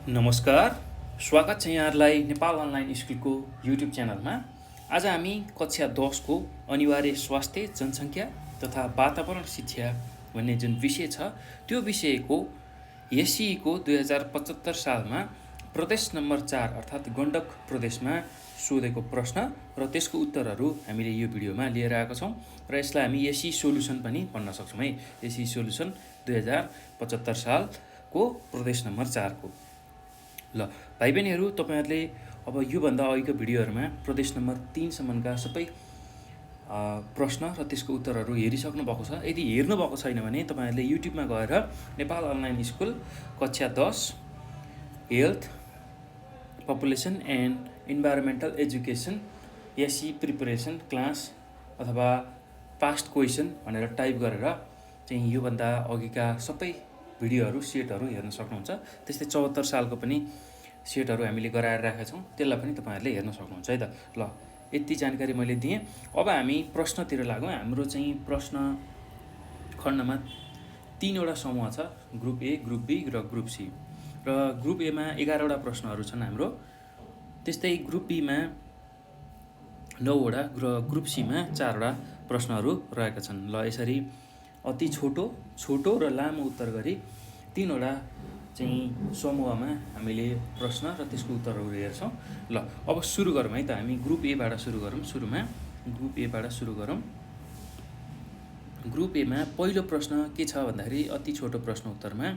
नमस्कार, स्वागत छ यहाँहरूलाई नेपाल अनलाइन स्कुलको युट्युब च्यानलमा। आज हामी कक्षा 10 को अनिवार्य स्वास्थ्य, जनसङ्ख्या तथा वातावरण शिक्षा भन्ने जुन विषय छ त्यो विषयको एससीईको 2075 सालमा प्रदेश नम्बर 4 अर्थात् गण्डक प्रदेशमा सोधेको प्रश्न र त्यसको उत्तरहरू हामीले यो भिडियोमा लिएर आएका छौँ र यसलाई हामी एससी सोल्युसन पनि भन्न सक्छौँ है। एससी सोल्युसन 2075 सालको प्रदेश नम्बर 4 को। ल भाइ बहिनीहरू, तपाईहरुले अब योभन्दा अघिको भिडियोहरुमा प्रदेश नम्बर 3 सम्मका सबै प्रश्न र त्यसको उत्तरहरू हेरिसक्नु भएको छ। यदि हेर्नु भएको छैन भने तपाईहरुले युट्युबमा गएर नेपाल अनलाइन स्कुल कक्षा 10 health population and environmental education SC preparation class अथवा पास्ट क्वेसन भनेर टाइप गरेर चाहिँ योभन्दा अघिका सबै भिडियोहरू सेटहरू हेर्न सक्नुहुन्छ। त्यस्तै 74 सालको पनि सेटहरू हामीले गराएर राखेका छौँ, त्यसलाई पनि तपाईहरुले हेर्न सक्नुहुन्छ है त। ल यति जानकारी मैले दिएँ। अब हामी प्रश्नतिर लागौँ। हाम्रो चाहिँ प्रश्न खण्डमा 3 वटा समूह छ, ग्रुप ए, ग्रुप बी र ग्रुप सी। र ग्रुप ए मा 11 वटा प्रश्नहरू छन् हाम्रो। त्यस्तै ग्रुप बी मा 9 वटा र ग्रुप सी मा 4 वटा प्रश्नहरू रहेका छन्। ल यसरी अति छोटो र लामो उत्तर गरी 3 वटा चाहिँ समूहमा हामीले प्रश्न र त्यसको उत्तरहरू हेर्छौँ। ल अब सुरु गरौँ है त। हामी ग्रुप ए बाट सुरु गरौँ। सुरुमा ग्रुप ए बाट सुरु गरौँ। ग्रुप ए मा पहिलो प्रश्न के छ भन्दाखेरि अति छोटो प्रश्न उत्तरमा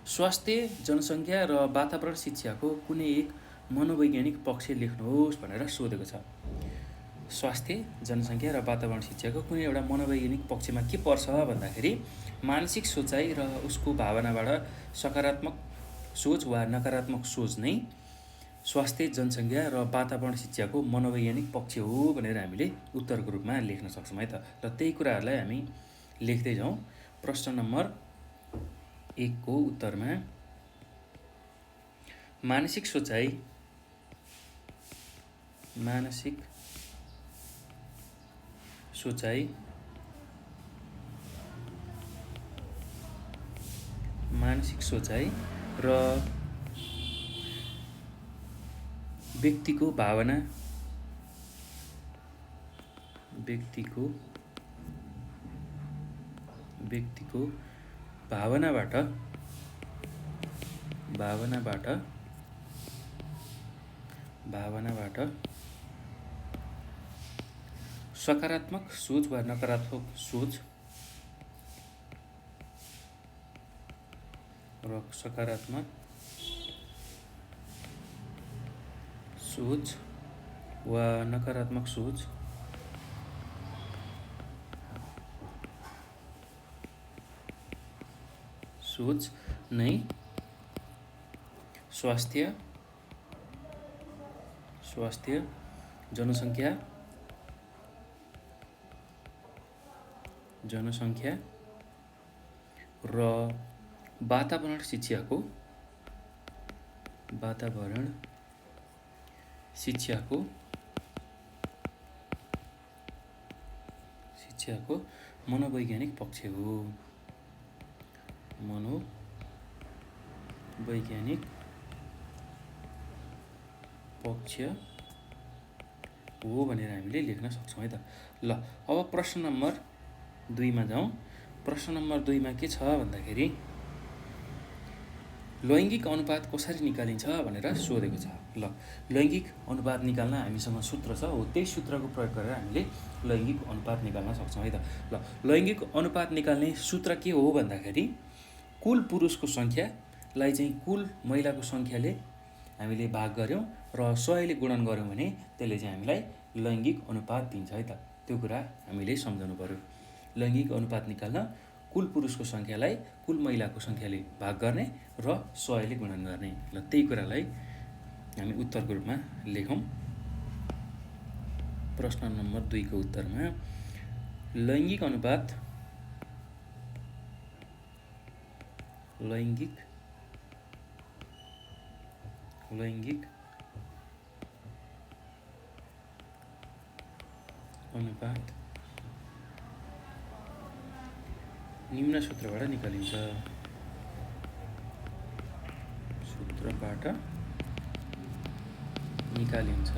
स्वास्थ्य, जनसङ्ख्या र वातावरण शिक्षाको कुनै एक मनोवैज्ञानिक पक्ष लेख्नुहोस् भनेर सोधेको छ। स्वास्थ्य, जनसङ्ख्या र वातावरण शिक्षाको कुनै एउटा मनोवैज्ञानिक पक्षमा के पर्छ भन्दाखेरि मानसिक सोचाइ र उसको भावनाबाट सकारात्मक सोच वा नकारात्मक सोच नै स्वास्थ्य, जनसङ्ख्या र वातावरण शिक्षाको मनोवैज्ञानिक पक्ष हो भनेर हामीले उत्तरको रूपमा लेख्न सक्छौँ है त। र त्यही कुराहरूलाई हामी लेख्दै जाउँ। प्रश्न नम्बर 1 को उत्तरमा मानसिक सोचाइ, मानसिक सोचाइ र व्यक्तिको भावनाबाट सकारात्मक सोच वा नकारात्मक सोच र सकारात्मक सोच वा नकारात्मक सोच नै स्वास्थ्य, जनसङ्ख्या र वातावरण शिक्षाको मनोवैज्ञानिक पक्ष हो। मनोवैज्ञानिक पक्ष हो भनेर हामीले लेख्न सक्छौँ है त। ल अब प्रश्न नम्बर 2 मा जाउँ। प्रश्न नम्बर 2 मा के छ भन्दाखेरि लैङ्गिक अनुपात कसरी निकालिन्छ भनेर सोधेको छ। ल लैङ्गिक अनुपात निकाल्न हामीसँग सूत्र छ, हो त्यही सूत्रको प्रयोग गरेर हामीले लैङ्गिक अनुपात निकाल्न सक्छौँ है त। ल लैङ्गिक अनुपात निकाल्ने सूत्र के हो भन्दाखेरि कुल पुरुषको सङ्ख्यालाई चाहिँ कुल महिलाको सङ्ख्याले हामीले भाग गर्यौँ र 100 ले गुणन गर्यौँ भने त्यसले चाहिँ हामीलाई लैङ्गिक अनुपात दिन्छ है त। त्यो कुरा हामीले सम्झनु पर्यो। लैङ्गिक अनुपात निकाल्न कुल पुरुषको सङ्ख्यालाई कुल महिलाको सङ्ख्याले भाग गर्ने र 100 ले गुणन गर्ने। ल त्यही कुरालाई हामी उत्तरको रूपमा लेखौँ। प्रश्न नम्बर 2 को उत्तरमा लैङ्गिक अनुपात निम्न सूत्रबाट निकालिन्छ। सूत्र सूत्रबाट निकालिन्छ।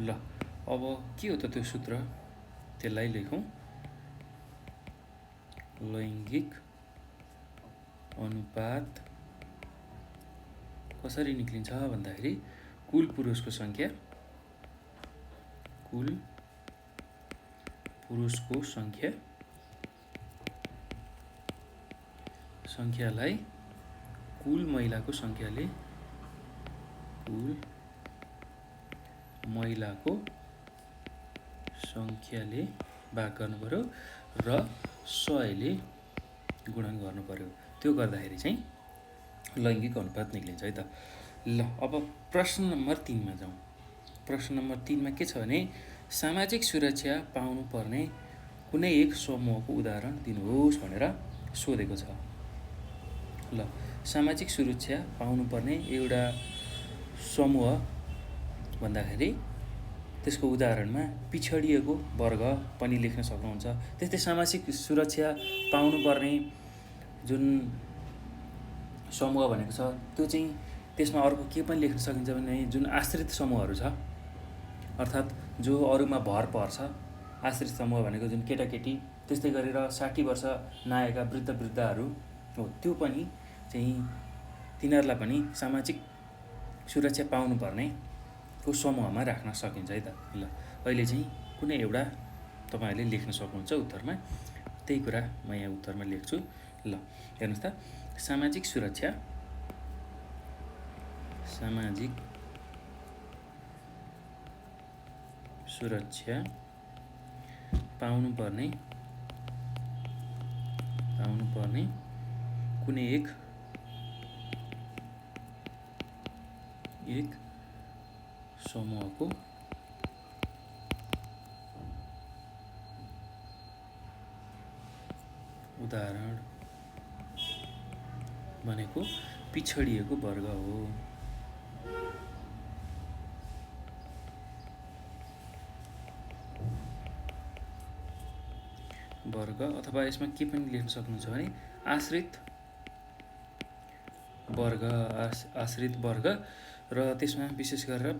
ल अब के हो त त्यो सूत्र, त्यसलाई लेखौँ। लैङ्गिक अनुपात कसरी निक्लिन्छ भन्दाखेरि कुल पुरुषको सङ्ख्यालाई कुल महिलाको सङ्ख्याले भाग गर्नु पर्यो र 100ले गुणन गर्नु पर्यो। त्यो गर्दाखेरि चाहिँ लैङ्गिक अनुपात निक्लिन्छ है त। ल अब प्रश्न नम्बर 3मा जाउँ। प्रश्न नम्बर 3मा के छ भने सामाजिक सुरक्षा पाउनुपर्ने कुनै एक समूहको उदाहरण दिनुहोस् भनेर सोधेको छ। ल सामाजिक सुरक्षा पाउनुपर्ने एउटा समूह भन्दाखेरि त्यसको उदाहरणमा पिछडिएको वर्ग पनि लेख्न सक्नुहुन्छ। त्यस्तै सामाजिक सुरक्षा पाउनुपर्ने जुन समूह भनेको छ त्यो चाहिँ त्यसमा अर्को के पनि लेख्न सकिन्छ भने जुन आश्रित समूहहरू छ, अर्थात् जो अरूमा भर पर्छ, आश्रित समूह भनेको जुन केटाकेटी त्यस्तै गरेर 60 वर्ष नआएका वृद्धहरू हो, त्यो पनि चाहिँ तिनीहरूलाई पनि सामाजिक सुरक्षा पाउनुपर्नेको समूहमा राख्न सकिन्छ है त। ल अहिले चाहिँ कुनै एउटा तपाईँहरूले लेख्न सक्नुहुन्छ उत्तरमा, त्यही कुरा म यहाँ उत्तरमा लेख्छु। ल हेर्नुहोस् त, सामाजिक सुरक्षा पाउनुपर्ने कुनै एक समूहको उदाहरण भनेको पिछडिएको वर्ग हो। वर्ग अथवा यसमा के पनि लेख्न सक्नुहुन्छ भने आश्रित वर्ग र त्यसमा विशेष गरेर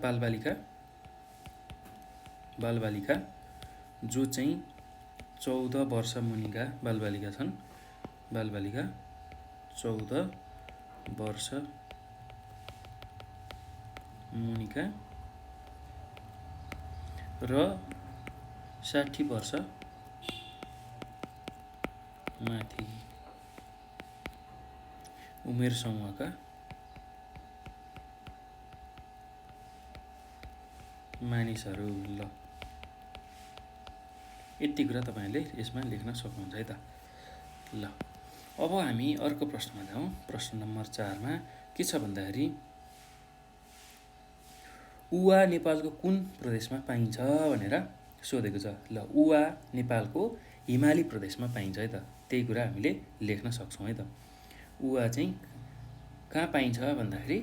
बालबालिका जो चाहिँ 14 वर्ष मुनिका बालबालिका छन्, बालबालिका 14 वर्ष मुनिका र 60 वर्ष माथि उमेर समूहका मानिसहरू। ल यति कुरा तपाईँले यसमा लेख्न सक्नुहुन्छ है त। ल अब हामी अर्को प्रश्नमा जाउँ। प्रश्न नम्बर 4मा के छ भन्दाखेरि उवा नेपालको कुन प्रदेशमा पाइन्छ भनेर सोधेको छ। ल उवा नेपालको हिमाली प्रदेशमा पाइन्छ है त। त्यही कुरा हामीले लेख्न सक्छौँ है त। उवा चाहिँ कहाँ पाइन्छ भन्दाखेरि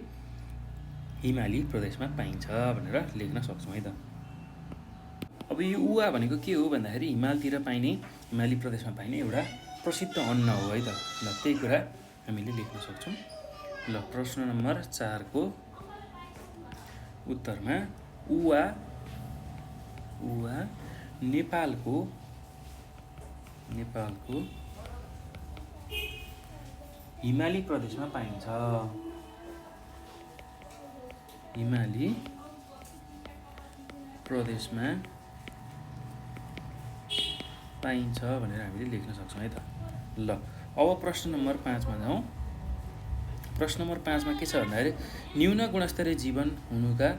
हिमाली प्रदेशमा पाइन्छ भनेर लेख्न सक्छौँ है त। अब यो उवा भनेको के हो भन्दाखेरि हिमाली प्रदेशमा पाइने एउटा प्रसिद्ध अन्न हो है त। ल त्यही कुरा हामीले लेख्न सक्छौँ। ल प्रश्न नम्बर 4को उत्तरमा उवा नेपालको हिमाली प्रदेशमा पाइन्छ। हिमाली प्रदेशमा पाइन्छ भनेर हामीले लेख्न सक्छौँ है त। ल अब प्रश्न नम्बर 5मा जाउँ। प्रश्न नम्बर 5मा के छ भन्दाखेरि न्यून गुणस्तरीय जीवन हुनुका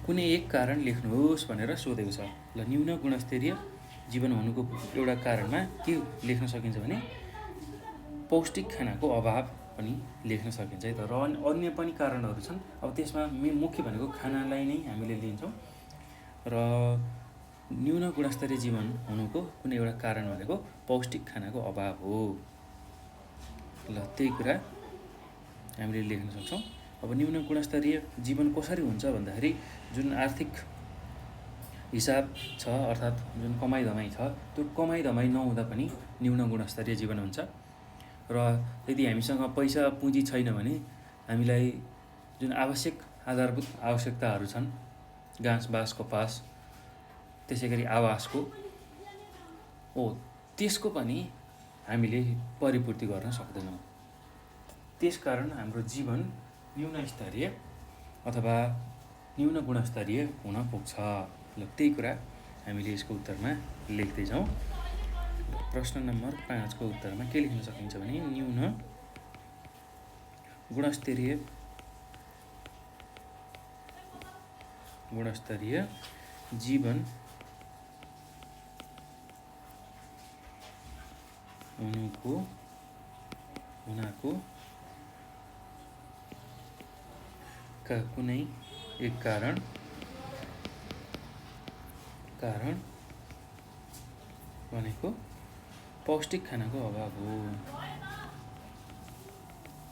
कुनै एक कारण लेख्नुहोस् भनेर सोधेको छ। ल न्यून गुणस्तरीय जीवन हुनुको एउटा कारणमा के लेख्न सकिन्छ भने पौष्टिक खानाको अभाव पनि लेख्न सकिन्छ है त। र अन्य पनि कारणहरू छन्। अब त्यसमा मुख्य भनेको खानालाई नै हामीले लिन्छौँ र न्यून गुणस्तरीय जीवन हुनुको कुनै एउटा कारण भनेको पौष्टिक खानाको अभाव हो। ल त्यही कुरा हामीले लेख्न सक्छौँ। अब न्यून गुणस्तरीय जीवन कसरी हुन्छ भन्दाखेरि जुन आर्थिक हिसाब छ, अर्थात् जुन कमाइ धमाइ छ, त्यो कमाइ धमाइ नहुँदा पनि न्यून गुणस्तरीय जीवन हुन्छ। र यदि हामीसँग पैसा पुँजी छैन भने हामीलाई जुन आवश्यक आधारभूत आवश्यकताहरू छन्, घाँस बाँस कपास, त्यसै गरी आवासको त्यसको पनि हामीले परिपूर्ति गर्न सक्दैनौँ। त्यसकारण हाम्रो जीवन न्यूनस्तरीय अथवा न्यून गुणस्तरीय हुन पुग्छ। ल त्यही कुरा हामीले यसको उत्तरमा लेख्दैछौँ। प्रश्न नम्बर 5 को उत्तरमा के लेख्न सकिन्छ भने न्यून गुणस्तरीय जीवन हुनाको का कुनै एक कारण भनेको पौष्टिक खानाको अभाव हो।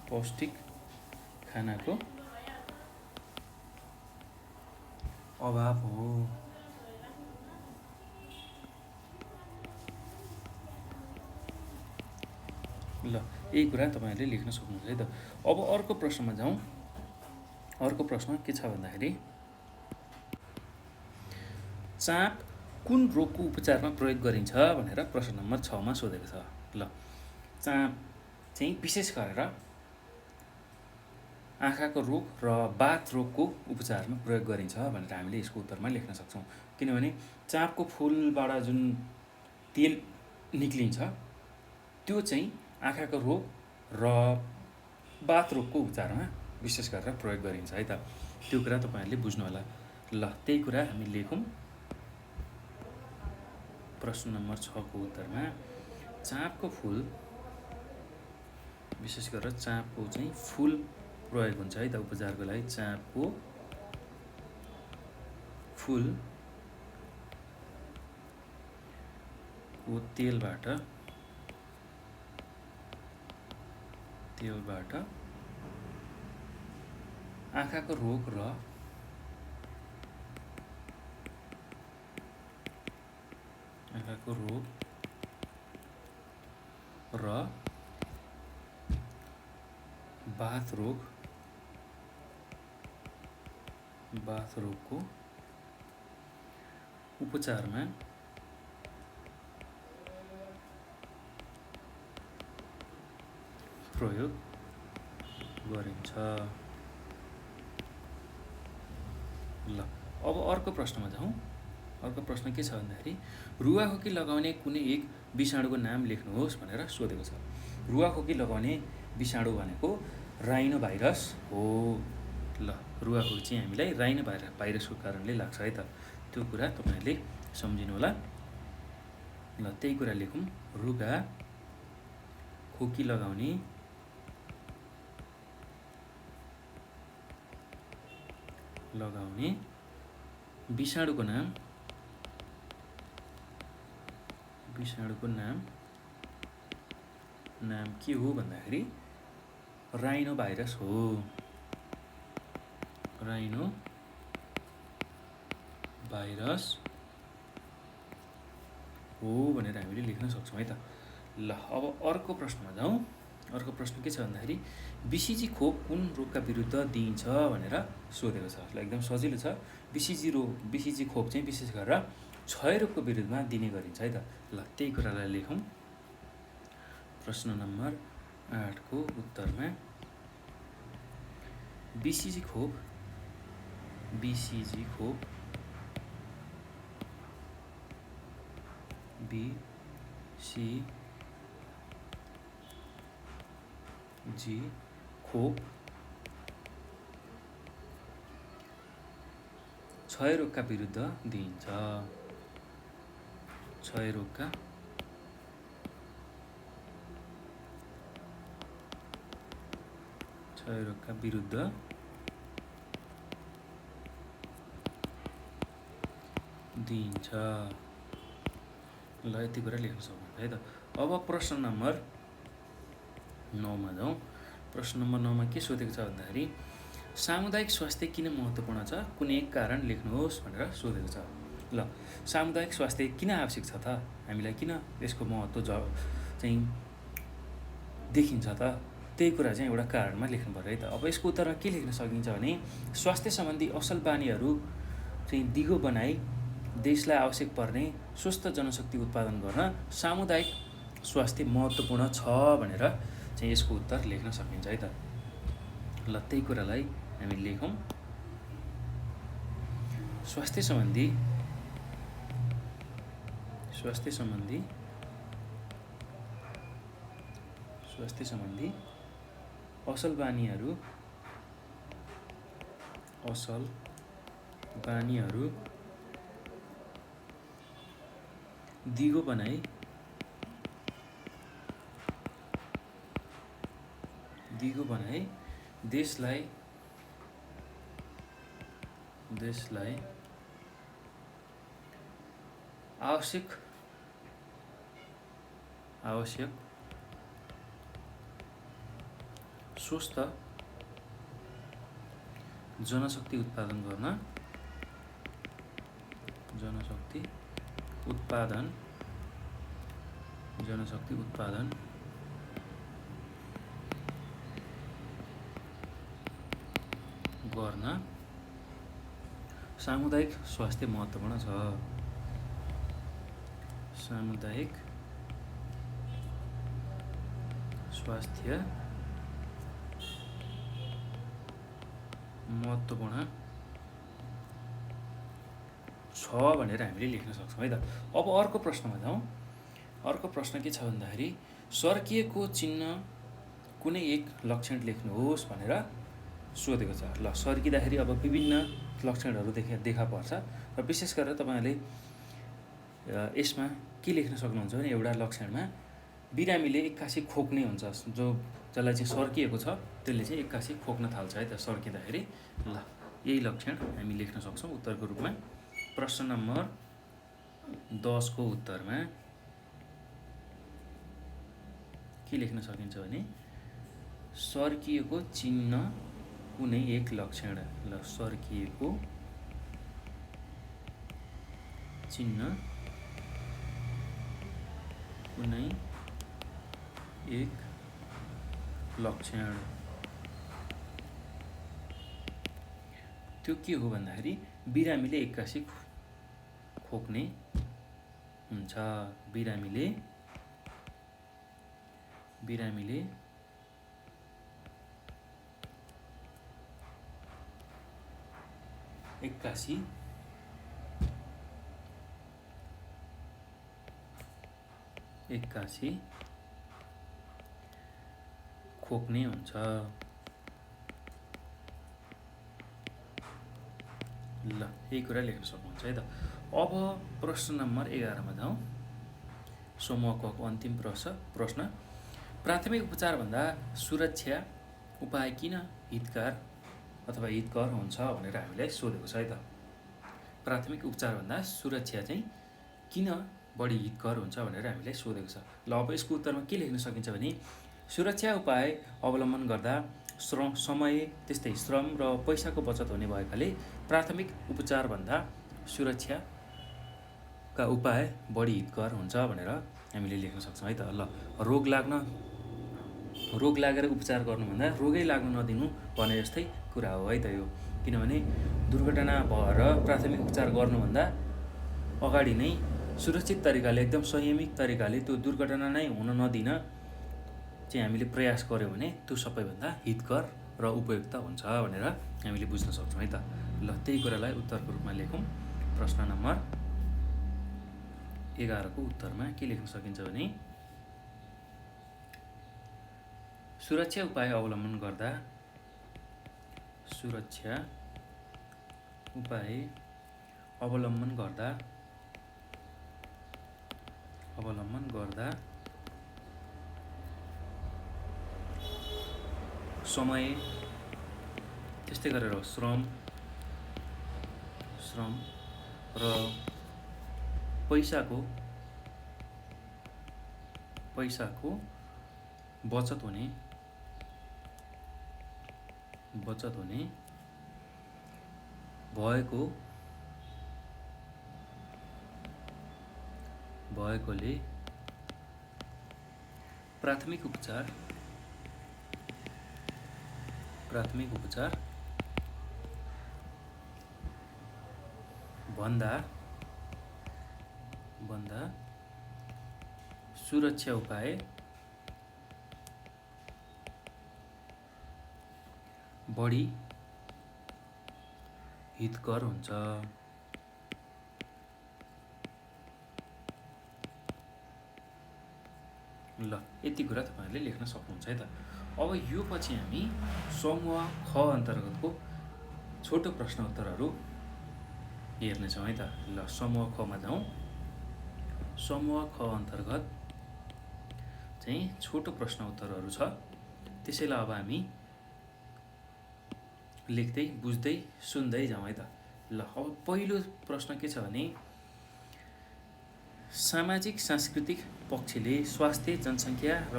पौष्टिक खानाको अभाव हो। ल यही कुरा तपाईहरुले लेख्न सक्नुहुन्छ है त। अब अर्को प्रश्नमा जाउँ। अर्को प्रश्न के छ भन्दाखेरि चाप कुन रोगको उपचारमा प्रयोग गरिन्छ भनेर प्रश्न नम्बर 6 मा सोधेको छ। ल चाप चाहिँ विशेष गरेर आँखाको रोग र बाथ रोगको उपचारमा प्रयोग गरिन्छ भनेर हामीले यसको उत्तरमा लेख्न सक्छौं। किनभने चापको फूलबाट जुन तेल निक्लिन्छ त्यो चाहिँ आँखाको रोग र बाथ रोगको उपचारमा विशेष गरेर प्रयोग गरिन्छ है त। त्यो कुरा तपाईहरुले बुझ्नु होला। ल त्यही कुरा हामी लेखौं। प्रश्न नम्बर 6 को उत्तरमा चापको फूल विशेष गरेर चापको चाहिँ फूल प्रयोग हुन्छ है त उपचारको लागि। चापको फूल को तेलबाट आँखाको रोग र बाथ रोगको उपचारमा प्रयोग गरिन्छ। ल अब अर्को प्रश्नमा जाउँ। अर्को प्रश्न के छ भन्दाखेरि रुवाखोकी लगाउने कुनै एक विषाणुको नाम लेख्नुहोस् भनेर सोधेको छ। रुवाखोकी लगाउने विषाणु भनेको राइनो भाइरस हो। ल रुवाखोकी चाहिँ हामीलाई राइनो भाइरसको कारणले लाग्छ है त। त्यो कुरा तपाईहरुले सम्झिनु होला। ल त्यही कुरा लेखौं। रुगा खोकी लगाउने विषाणुको नाम के हो भन्दाखेरि राइनो भाइरस हो। राइनो भाइरस हो भनेर हामीले लेख्न सक्छौं है त। ल अब अर्को प्रश्नमा जाउँ। अर्को प्रश्न के छ भन्दाखेरि बीसीजी खोप कुन रोगका विरुद्ध दिइन्छ भनेर सोधेको छ। ल एकदम सजिलो छ। बीसीजी खोप चाहिँ विशेष गरेर क्षय रोगको विरुद्धमा दिने गरिन्छ है त। ल त्यही कुरालाई लेखौं। प्रश्न नम्बर 8 को उत्तरमा बीसीजी खोप क्षय रोगका विरुद्ध दिइन्छ। क्षय रोगका विरुद्ध दिइन्छ। ल यति कुरा लेख्न सक्नुहुन्छ है त। अब प्रश्न नम्बर 9 मा जाउँ। प्रश्न नम्बर 9 मा के सोधेको छ भन्दाखेरि सामुदायिक स्वास्थ्य किन महत्त्वपूर्ण छ कुनै एक कारण लेख्नुहोस् भनेर सोधेको छ। ल सामुदायिक स्वास्थ्य किन आवश्यक छ त? हामीलाई किन यसको महत्त्व चाहिँ देखिन्छ त? त्यही कुरा चाहिँ एउटा कारणमा लेख्नु पर्यो है त। अब यसको उत्तरमा के लेख्न सकिन्छ भने स्वास्थ्य सम्बन्धी असल बानीहरू चाहिँ दिगो बनाई देशलाई आवश्यक पर्ने स्वस्थ जनशक्ति उत्पादन गर्न सामुदायिक स्वास्थ्य महत्त्वपूर्ण छ भनेर चाहिँ यसको उत्तर लेख्न सकिन्छ है त। ल त्यही कुरालाई हामी लेखौँ। स्वास्थ्य सम्बन्धी असल बानीहरू दिगो बनाई देशलाई आवश्यक स्वस्थ जनशक्ति उत्पादन गर्न सामुदायिक स्वास्थ्य महत्त्वपूर्ण छ। सामुदायिक स्वास्थ्य महत्त्वपूर्ण छ भनेर हामीले लेख्न सक्छौँ है त। अब अर्को प्रश्नमा जाउँ। अर्को प्रश्न के छ भन्दाखेरि सर्किएको चिन्ह कुनै एक लक्षण लेख्नुहोस् भनेर सोधेको छ। ल सर्किँदाखेरि अब विभिन्न लक्षणहरू देखा पर्छ र विशेष गरेर तपाईँहरूले यसमा के लेख्न सक्नुहुन्छ भने एउटा लक्षणमा बिरामीले एक्कासी खोक्ने हुन्छ, जसलाई चाहिँ सर्किएको छ त्यसले चाहिँ एक्कासी खोक्न थाल्छ है त सर्किँदाखेरि। ल यही लक्षण हामी लेख्न सक्छौँ उत्तरको रूपमा। प्रश्न नम्बर 10 को उत्तरमा के लेख्न सकिन्छ भने सर्किएको चिन्ह कुनै एक लक्षण। ल सर्किएको चिन्ह कुनै एक लक्षण त्यो के हो भन्दाखेरि बिरामीले एक्कासी खोक्ने हुन्छ। बिरामीले एक्कासी खोक्ने हुन्छ। ल यही कुरा लेख्न सक्नुहुन्छ है त। अब प्रश्न नम्बर 11 मा जाउँ। समूह क को अन्तिम प्रश्न प्राथमिक उपचारभन्दा सुरक्षा उपाय किन हितकर हुन्छ भनेर हामीलाई सोधेको छ है त। प्राथमिक उपचारभन्दा सुरक्षा चाहिँ किन बढी हितकर हुन्छ भनेर हामीलाई सोधेको छ। ल अब यसको उत्तरमा के लेख्न सकिन्छ भने सुरक्षा उपाय अवलम्बन गर्दा समय त्यस्तै श्रम र पैसाको बचत हुने भएकाले प्राथमिक उपचारभन्दा सुरक्षाका उपाय बढी हितकर हुन्छ भनेर हामीले लेख्न सक्छौँ है त। ल रोग लागेर उपचार गर्नुभन्दा रोगै लाग्न नदिनु भने जस्तै कुरा हो है त यो। किनभने दुर्घटना भएर प्राथमिक उपचार गर्नुभन्दा अगाडि नै सुरक्षित तरिकाले एकदम संयमित तरिकाले त्यो दुर्घटना नै हुन नदिन चाहिँ हामीले प्रयास गर्यौँ भने त्यो सबैभन्दा हितकर र उपयुक्त हुन्छ भनेर हामीले बुझ्न सक्छौँ है त। ल त्यही कुरालाई उत्तरको रूपमा लेखौँ। प्रश्न नम्बर 11 को उत्तरमा के लेख्न सकिन्छ भने सुरक्षा उपाय अवलम्बन गर्दा समय त्यस्तै गरेर श्रम र पैसाको बचत हुने भएकोले प्राथमिक उपचार प्राथमिक उपचार भन्दा सुरक्षा उपाय बढी हितकर हुन्छ। ल यति कुरा तपाईहरुले लेख्न सक्नुहुन्छ है त। अब यो पछि हामी समूह ख अन्तर्गतको छोटो प्रश्न उत्तरहरू हेर्नेछौँ है त। ल समूह ख मा जाउँ। समूह ख अन्तर्गत चाहिँ छोटो प्रश्न उत्तरहरू छ। त्यसैलाई अब हामी लेख्दै बुझ्दै सुन्दै जाउँ है त। ल अब पहिलो प्रश्न के छ भने सामाजिक सांस्कृतिक पक्षले स्वास्थ्य, जनसङ्ख्या र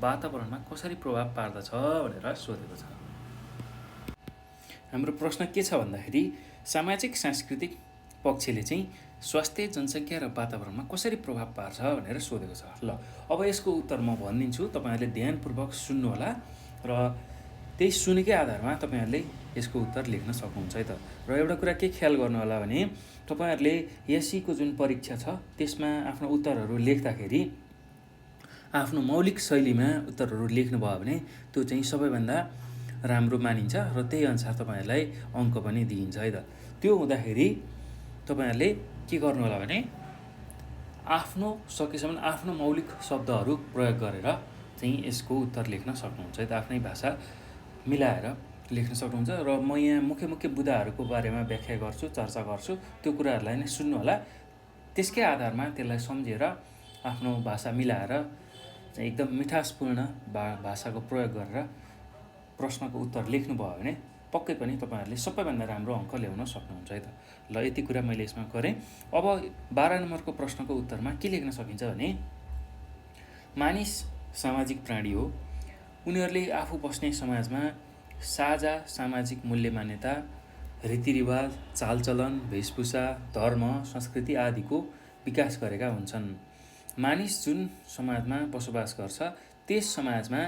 वातावरणमा कसरी प्रभाव पार्दछ भनेर सोधेको छ। हाम्रो प्रश्न के छ भन्दाखेरि सामाजिक सांस्कृतिक पक्षले चाहिँ स्वास्थ्य, जनसङ्ख्या र वातावरणमा कसरी प्रभाव पार्छ भनेर सोधेको छ। ल अब यसको उत्तर म भनिदिन्छु, तपाईहरुले ध्यानपूर्वक सुन्नुहोला र त्यही सुनेकै आधारमा तपाईहरुले यसको उत्तर लेख्न सक्नुहुन्छ है त। र एउटा कुरा के ख्याल गर्नुहोला भने तपाईहरुले एससीको जुन परीक्षा छ त्यसमा आफ्नो उत्तरहरू लेख्दाखेरि आफ्नो मौलिक शैलीमा उत्तरहरू लेख्नुभयो भने त्यो चाहिँ सबैभन्दा राम्रो मानिन्छ र त्यही अनुसार तपाईहरुलाई अङ्क पनि दिइन्छ है त। त्यो हुँदाखेरि तपाईहरुले के गर्नु होला भने आफ्नो सकेसम्म आफ्नो मौलिक शब्दहरू प्रयोग गरेर चाहिँ यसको उत्तर लेख्न सक्नुहुन्छ है त। आफ्नै भाषा मिलाएर लेख्न सक्नुहुन्छ र म यहाँ मुख्य बुदाहरूको बारेमा व्याख्या गर्छु, चर्चा गर्छु, त्यो कुराहरूलाई नै सुन्नु होला। त्यसकै आधारमा त्यसलाई सम्झेर आफ्नो भाषा मिलाएर चाहिँ एकदम मिठासपूर्ण भाषाको प्रयोग गरेर प्रश्नको उत्तर लेख्नुभयो भने पक्कै पनि तपाईहरुले सबैभन्दा राम्रो अङ्क ल्याउन सक्नुहुन्छ है त। ल यति कुरा मैले यसमा गरेँ। अब 12 नम्बरको प्रश्नको उत्तरमा के लेख्न सकिन्छ भने मानिस सामाजिक प्राणी हो। उनीहरूले आफू बस्ने समाजमा साझा सामाजिक मूल्य मान्यता, रीतिरिवाज, चालचलन, वेशभूषा, धर्म, संस्कृति आदिको विकास गरेका हुन्छन्। मानिस जुन समाजमा बसोबास गर्छ त्यस समाजमा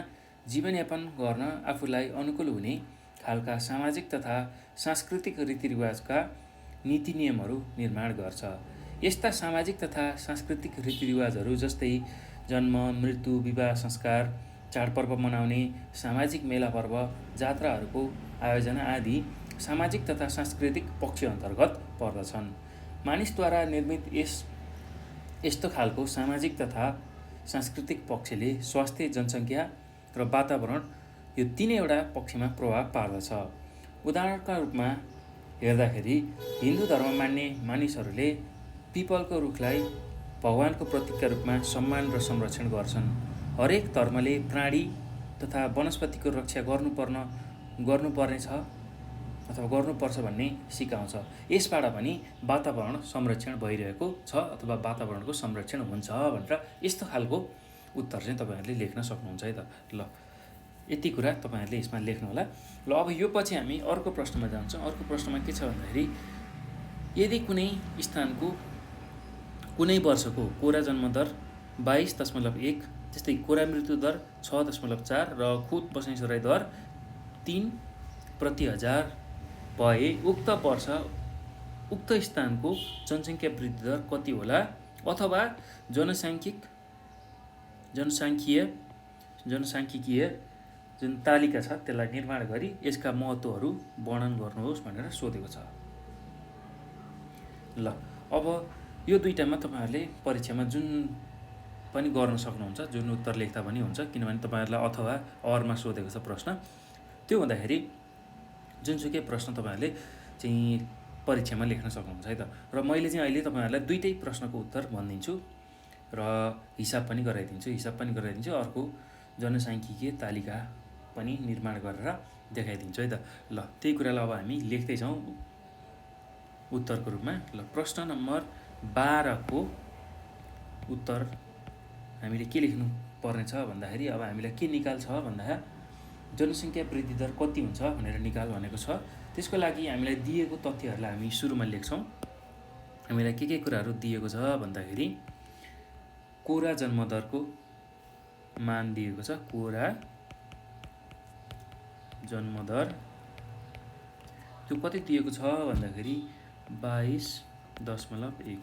जीवनयापन गर्न आफूलाई अनुकूल हुने खालका सामाजिक तथा सांस्कृतिक रीतिरिवाजका नीति नियमहरू निर्माण गर्छ। यस्ता सामाजिक तथा सांस्कृतिक रीतिरिवाजहरू जस्तै जन्म, मृत्यु, विवाह, संस्कार, चाडपर्व मनाउने, सामाजिक मेला पर्व, जात्राहरूको आयोजना आदि सामाजिक तथा सांस्कृतिक पक्ष अन्तर्गत पर्दछन्। मानिसद्वारा निर्मित यस्तो खालको सामाजिक तथा सांस्कृतिक पक्षले स्वास्थ्य, जनसङ्ख्या र वातावरण यो तीनैवटा पक्षमा प्रभाव पार्दछ। उदाहरणका रूपमा हेर्दाखेरि हिन्दू धर्म मान्ने मानिसहरूले पिपलको रुखलाई भगवानको प्रतीकका रूपमा सम्मान र संरक्षण गर्छन्। हरेक धर्मले प्राणी तथा वनस्पतिको रक्षा गर्नुपर्नेछ अथवा गर्नुपर्छ भन्ने सिकाउँछ। यसबाट पनि वातावरण संरक्षण भइरहेको छ अथवा वातावरणको संरक्षण हुन्छ भनेर यस्तो खालको उत्तर चाहिँ तपाईहरुले लेख्न सक्नुहुन्छ है त। ल यति कुरा तपाईहरुले यसमा लेख्नु होला। ल अब यो पछि हामी अर्को प्रश्नमा जान्छौँ। अर्को प्रश्नमा के छ भन्दाखेरि यदि कुनै स्थानको कुनै वर्षको कोरा जन्मदर 22.1 जस्तै कोरा मृत्यु दर 6.4 र खुद बसाइसराई दर 3/1000 भए उक्त वर्ष उक्त स्थानको जनसङ्ख्या वृद्धि दर कति होला अथवा जनसाङ्ख्यिकीय जुन तालिका छ त्यसलाई निर्माण गरी यसका महत्त्वहरू वर्णन गर्नुहोस् भनेर सोधेको छ। ल अब यो दुईटामा तपाईहरुले परीक्षामा जुन पनि गर्न सक्नुहुन्छ, जुन उत्तर लेख्दा पनि हुन्छ, किनभने तपाईहरुलाई अथवा अरमा सोधेको छ प्रश्न। त्यो हुँदाखेरि जुनसुकै प्रश्न तपाईहरुले चाहिँ परीक्षामा लेख्न सक्नुहुन्छ है त। र मैले चाहिँ अहिले तपाईहरुलाई दुईटै प्रश्नको उत्तर भनिदिन्छु र हिसाब पनि गराइदिन्छु। अर्को जनसाङ्ख्यिकीय तालिका पनि निर्माण गरेर देखाइदिन्छु है त। ल त्यही कुरालाई अब हामी लेख्दै छौँ उत्तरको रूपमा। ल प्रश्न नम्बर 12 को उत्तर हामीले के लेख्नु पर्ने छ भन्दाखेरि अब हामीलाई के निकाल छ भन्दा जनसङ्ख्या वृद्धि दर कति हुन्छ भनेर निकाल भनेको छ। त्यसको लागि हामीलाई दिएको तथ्यहरूलाई हामी सुरुमा लेख्छौँ। हामीलाई के कुराहरू दिएको छ भन्दाखेरि कोरा जन्मदरको मान दिएको छ। कोरा जन्मदर त्यो कति दिएको छ भन्दाखेरि 22.1।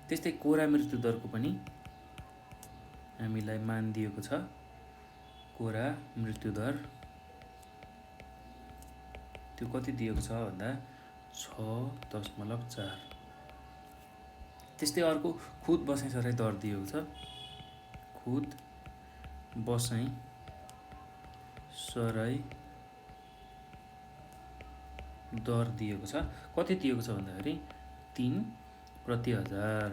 त्यस्तै कोरा मृत्युदरको पनि हामीलाई मान दिएको छ। कोरा मृत्युदर त्यो कति दिएको छ भन्दा 6.4। त्यस्तै अर्को खुद बसाइ सराई दर दिएको छ। खुद बसाइ सराई दर दिएको छ। कति दिएको छ भन्दाखेरि 3/1000।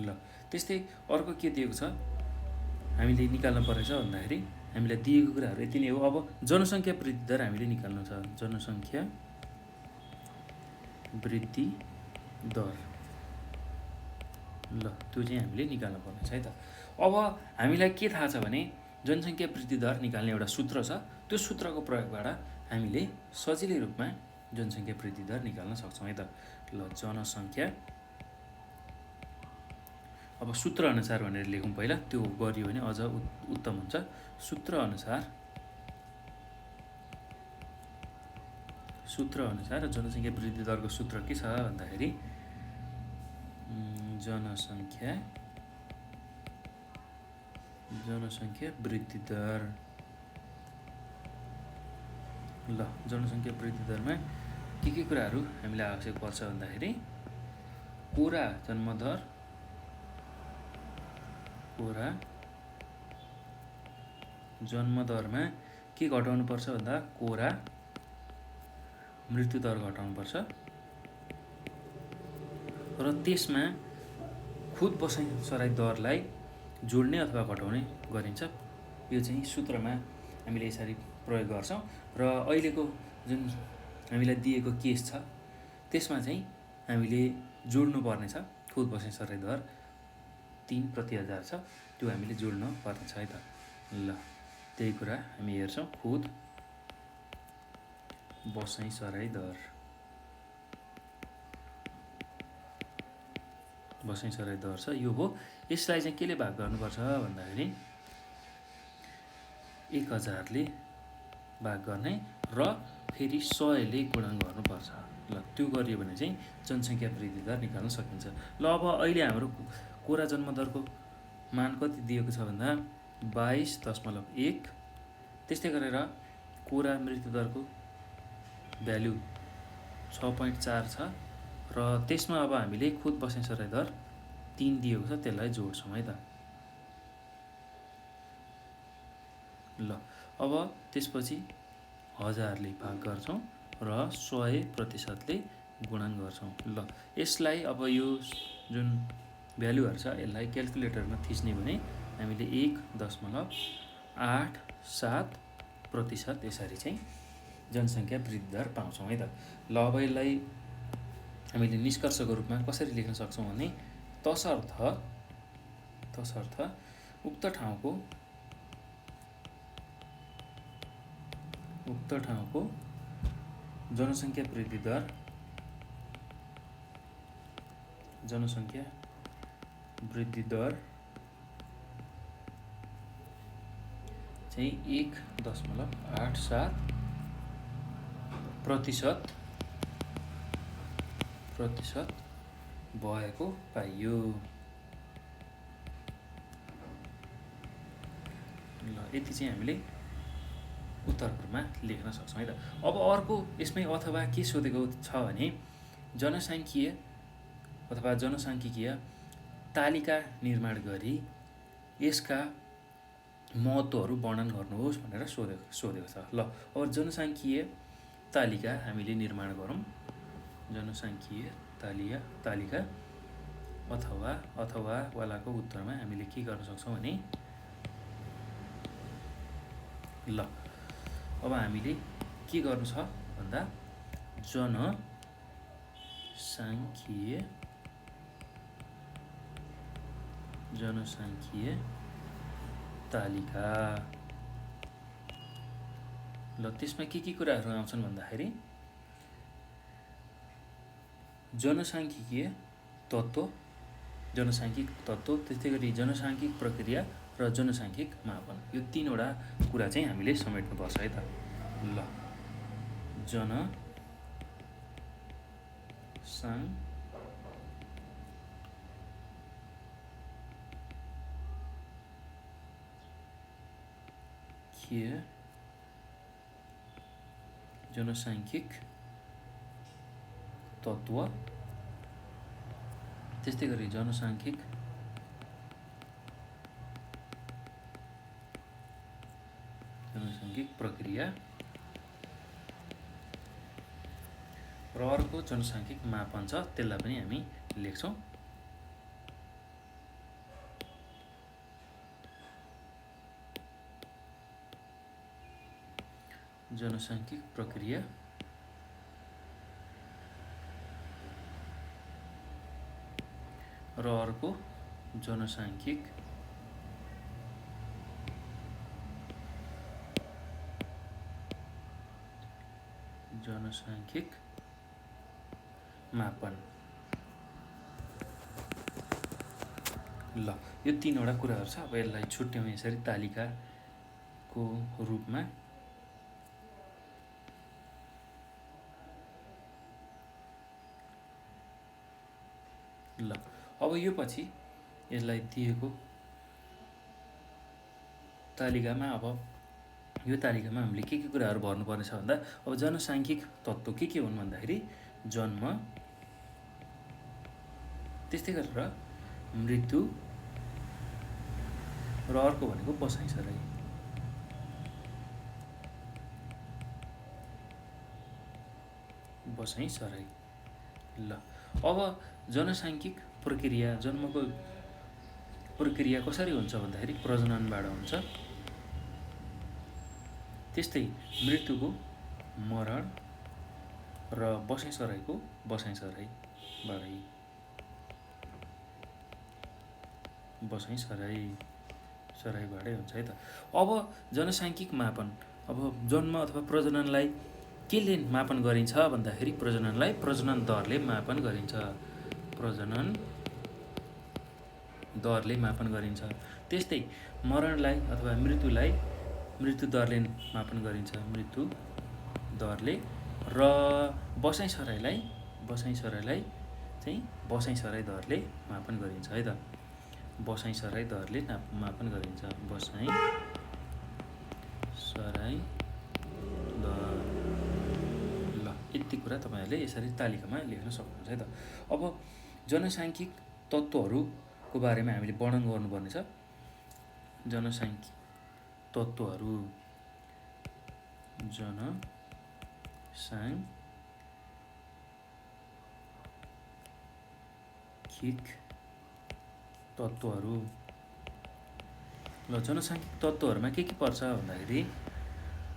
ल त्यस्तै अर्को के दिएको छ हामीले निकाल्नु पर्छ भन्दाखेरि हामीलाई दिएको कुराहरू यति नै हो। अब जनसङ्ख्या वृद्धि दर हामीले निकाल्नु छ। जनसङ्ख्या वृद्धि दर ल त्यो चाहिँ हामीले निकाल्नु पर्ने छ है त। अब हामीलाई के थाहा छ भने जनसङ्ख्या वृद्धि दर निकाल्ने एउटा सूत्र छ। त्यो सूत्रको प्रयोगबाट हामीले सजिलै रूपमा जनसङ्ख्या वृद्धि दर निकाल्न सक्छौँ है त। ल जनसङ्ख्या अब सूत्र अनुसार भनेर लेखौँ पहिला, त्यो गरियो भने अझ उत्तम हुन्छ। सूत्र अनुसार जनसङ्ख्या वृद्धि दरको सूत्र के छ भन्दाखेरि जनसङ्ख्या वृद्धि दर। ल जनसङ्ख्या वृद्धि दरमा के कुराहरू हामीलाई आवश्यक पर्छ भन्दाखेरि कोरा जन्मदर, कोरा जन्मदरमा के घटाउनु पर्छ भन्दा कोरा मृत्युदर घटाउनु पर्छ र त्यसमा खुद बसाइ सराई दरलाई जोड्ने अथवा घटाउने गरिन्छ। यो चाहिँ सूत्रमा हामीले यसरी प्रयोग गर्छौँ र अहिलेको जुन हामीलाई दिएको केस छ त्यसमा चाहिँ हामीले जोड्नु पर्ने छ। खुद बसाइ सराई दर 3/1000 छ, त्यो हामीले जोड्नु पर्ने छ है त। ल त्यही कुरा हामी हेर्छौँ। खुद बसाइ सराई दर, बसाइ सराई दर छ, यो हो। यसलाई चाहिँ केले भाग गर्नुपर्छ भन्दाखेरि 1000 ले भाग गर्ने र फेरि 100 ले गुणन गर्नुपर्छ। ल त्यो गरियो भने चाहिँ जनसङ्ख्या वृद्धि दर निकाल्न सकिन्छ। ल अब अहिले हाम्रो कोरा जन्मदरको मान कति दिएको छ भन्दा 22.1। त्यस्तै गरेर कोरा मृत्युदरको भ्यालु 6.4 छ र त्यसमा अब हामीले खुद बसाइ सराई दर 3 दिएको छ, त्यसलाई जोड्छौँ है त। ल अब त्यसपछि 1000 ले भाग गर्छौँ र 100% ले गुणन गर्छौँ। ल यसलाई अब यो जुन भ्यालुहरू छ यसलाई क्याल्कुलेटरमा थिच्ने भने हामीले 1.87% यसरी चाहिँ जनसङ्ख्या वृद्धि दर पाउँछौँ है त। ल अब यसलाई हामीले निष्कर्षको रूपमा कसरी लेख्न सक्छौँ भने तसर्थ उक्त ठाउँको जनसङ्ख्या वृद्धि दर चाहिँ 1.87% भएको पाइयो। ल यति चाहिँ हामीले उत्तरमा लेख्न सक्छौँ है त। अब अर्को यसमै अथवा के सोधेको छ भने जनसाङ्ख्यिकीय तालिका निर्माण गरी यसका महत्त्वहरू वर्णन गर्नुहोस् भनेर सोधेको छ। ल अब जनसाङ्ख्यिकीय तालिका हामीले निर्माण गरौँ। जनसाङ्ख्यिकीय तालिका अथवा वालाको उत्तरमा हामीले के गर्न सक्छौँ भने ल अब हामीले के गर्नु छ भन्दा जनसाङ्ख्यिकीय तालिका। ल त्यसमा के कुराहरू आउँछन् भन्दाखेरि जनसाङ्ख्यिक तत्त्व, त्यस्तै गरी जनसाङ्ख्यिक प्रक्रिया र जनसाङ्ख्यिक मापन, यो 3वटा कुरा चाहिँ हामीले समेट्नुपर्छ है त। ल, जनसाङ्ख्यिक तत्त्व, त्यस्तै गरी जनसाङ्ख्यिक प्रक्रिया र अर्को जनसाङ्ख्यिक मापन छ, त्यसलाई पनि हामी लेख्छौँ। जनसाङ्ख्यिक प्रक्रिया र अर्को जनसाङ्ख्यिक मापन। ल, यो 3वटा कुराहरू छ। अब यसलाई छुट्याउँ यसरी तालिकाको रूपमा। ल, अब यो पछि यसलाई दिएको तालिकामा, अब यो तालिकामा हामीले के कुराहरू भर्नुपर्ने छ भन्दा, अब जनसाङ्ख्यिक तत्त्व के हुन् भन्दाखेरि जन्म, त्यस्तै गरेर मृत्यु र अर्को भनेको बसाइसराई। ल, अब जनसाङ्ख्यिक प्रक्रिया, जन्मको प्रक्रिया कसरी हुन्छ भन्दाखेरि प्रजननबाट हुन्छ, त्यस्तै मृत्युको मरण र बसाइसराईको बसाइसराईबाटै हुन्छ है त। अब जनसाङ्ख्यिक मापन, अब जन्म अथवा प्रजननलाई केले मापन गरिन्छ भन्दाखेरि प्रजननलाई प्रजनन दरले मापन गरिन्छ। त्यस्तै मरणलाई अथवा मृत्युलाई मृत्यु दरले मापन गरिन्छ, मृत्यु दरले। र बसाइसराईलाई चाहिँ बसाइसराई दरले मापन गरिन्छ है त। बसाइसराई दरले मापन गरिन्छ, बसाइसराई दर। ल, यति कुरा तपाईँहरूले यसरी तालिकामा लेख्न सक्नुहुन्छ है त। अब जनसाङ्ख्यिक तत्त्वहरूको बारेमा हामीले वर्णन गर्नुपर्ने छ। जनसाङ्ख्यिक तत्त्वहरू, जनसाङ्ख्यिक तत्त्वहरू। ल, जनसाङ्ख्यिक तत्त्वहरूमा के पर्छ भन्दाखेरि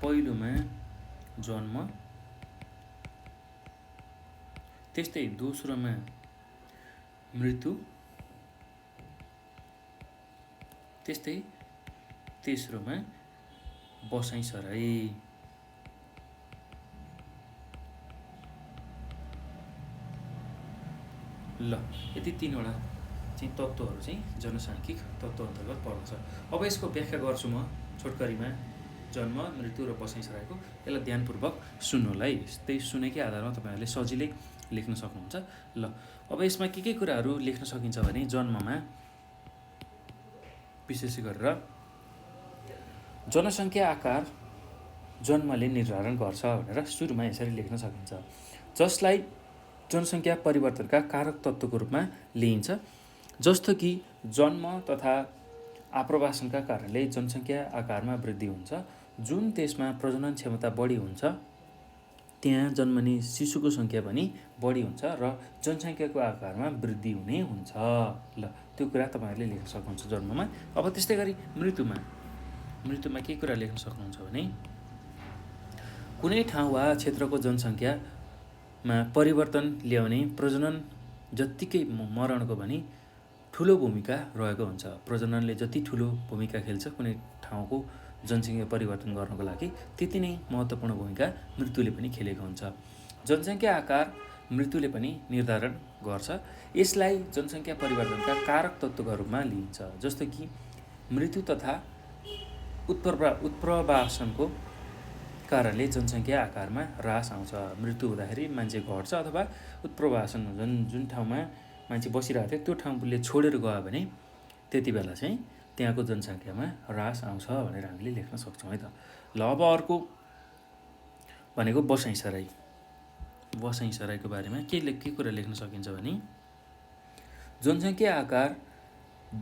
पहिलोमा जन्म, त्यस्तै दोस्रोमा मृत्यु, त्यस्तै तेस्रोमा बसाइसराई। ल, यति 3वटा चाहिँ तत्त्वहरू चाहिँ जनसाङ्ख्यिक तत्त्व अन्तर्गत पर्दछ। अब यसको व्याख्या गर्छु म छोटकरीमा। जन्म, मृत्यु र बसाइसराईको, यसलाई ध्यानपूर्वक सुन्नुलाई, त्यही सुनेकै आधारमा तपाईँहरूले सजिलै लेख्न सक्नुहुन्छ। ल, अब यसमा के कुराहरू लेख्न सकिन्छ भने जन्ममा विशेष गरेर जनसङ्ख्या आकार जन्मले निर्धारण गर्छ भनेर सुरुमा यसरी लेख्न सकिन्छ, जसलाई जनसङ्ख्या परिवर्तनका कारक तत्त्वको रूपमा लिइन्छ। जस्तो कि जन्म तथा आप्रवासनका कारणले जनसङ्ख्या आकारमा वृद्धि हुन्छ। जुन देशमा प्रजनन क्षमता बढी हुन्छ त्यहाँ जन्मने शिशुको सङ्ख्या पनि बढी हुन्छ र जनसङ्ख्याको आकारमा वृद्धि हुने हुन्छ। ल, त्यो कुरा तपाईँहरूले लेख्न सक्नुहुन्छ जन्ममा। अब त्यस्तै गरी मृत्युमा के कुरा लेख्न सक्नुहुन्छ भने कुनै ठाउँ वा क्षेत्रको जनसङ्ख्यामा परिवर्तन ल्याउने प्रजनन जत्तिकै मरणको पनि ठुलो भूमिका रहेको हुन्छ। प्रजननले जति ठुलो भूमिका खेल्छ कुनै ठाउँको जनसङ्ख्या परिवर्तन गर्नको लागि, त्यति नै महत्त्वपूर्ण भूमिका मृत्युले पनि खेलेको हुन्छ। जनसङ्ख्या आकार मृत्युले पनि निर्धारण गर्छ। यसलाई जनसङ्ख्या परिवर्तनका कारक तत्त्वका रूपमा लिइन्छ। जस्तो कि मृत्यु तथा उत्प्रवासनको कारणले जनसङ्ख्या आकारमा ह्रास आउँछ। मृत्यु हुँदाखेरि मान्छे घट्छ अथवा उत्प्रवासन जुन ठाउँमा मान्छे बसिरहेको थियो त्यो ठाउँले छोडेर गयो भने त्यति बेला चाहिँ त्यहाँको जनसङ्ख्यामा ह्रास आउँछ भनेर हामीले लेख्न सक्छौँ है त। ल अब अर्को भनेको बसाइसराई। बसाइसराईको बारेमा के कुरा लेख्न सकिन्छ भने जनसङ्ख्या आकार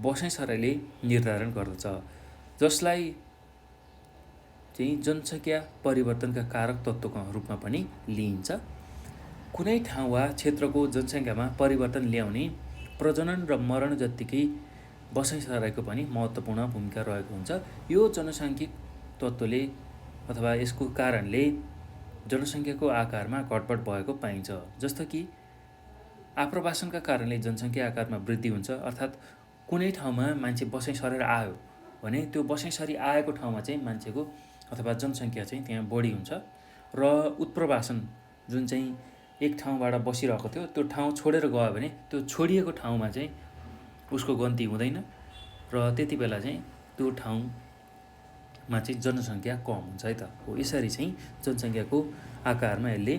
बसाइसराईले निर्धारण गर्दछ, जसलाई चाहिँ जनसङ्ख्या परिवर्तनका कारक तत्त्वको रूपमा पनि लिइन्छ। कुनै ठाउँ वा क्षेत्रको जनसङ्ख्यामा परिवर्तन ल्याउने प्रजनन र मरण जत्तिकै बसाइसराईको पनि महत्त्वपूर्ण भूमिका रहेको हुन्छ। यो जनसाङ्ख्यिक तत्त्वले अथवा यसको कारणले जनसङ्ख्याको आकारमा घटबड भएको पाइन्छ। जस्तो कि आप्रवासनका कारणले जनसङ्ख्या आकारमा वृद्धि हुन्छ, अर्थात् कुनै ठाउँमा मान्छे बसाइ सरेर आयो भने त्यो बसाइ सरी आएको ठाउँमा चाहिँ मान्छेको अथवा जनसङ्ख्या चाहिँ त्यहाँ बढी हुन्छ। र उत्प्रवासन जुन चाहिँ एक ठाउँबाट बसिरहेको थियो त्यो ठाउँ छोडेर गयो भने त्यो छोडिएको ठाउँमा चाहिँ उसको गन्ती हुँदैन र त्यति बेला चाहिँ त्यो ठाउँमा चाहिँ जनसङ्ख्या कम हुन्छ है त। हो यसरी चाहिँ जनसङ्ख्याको आकारमा यसले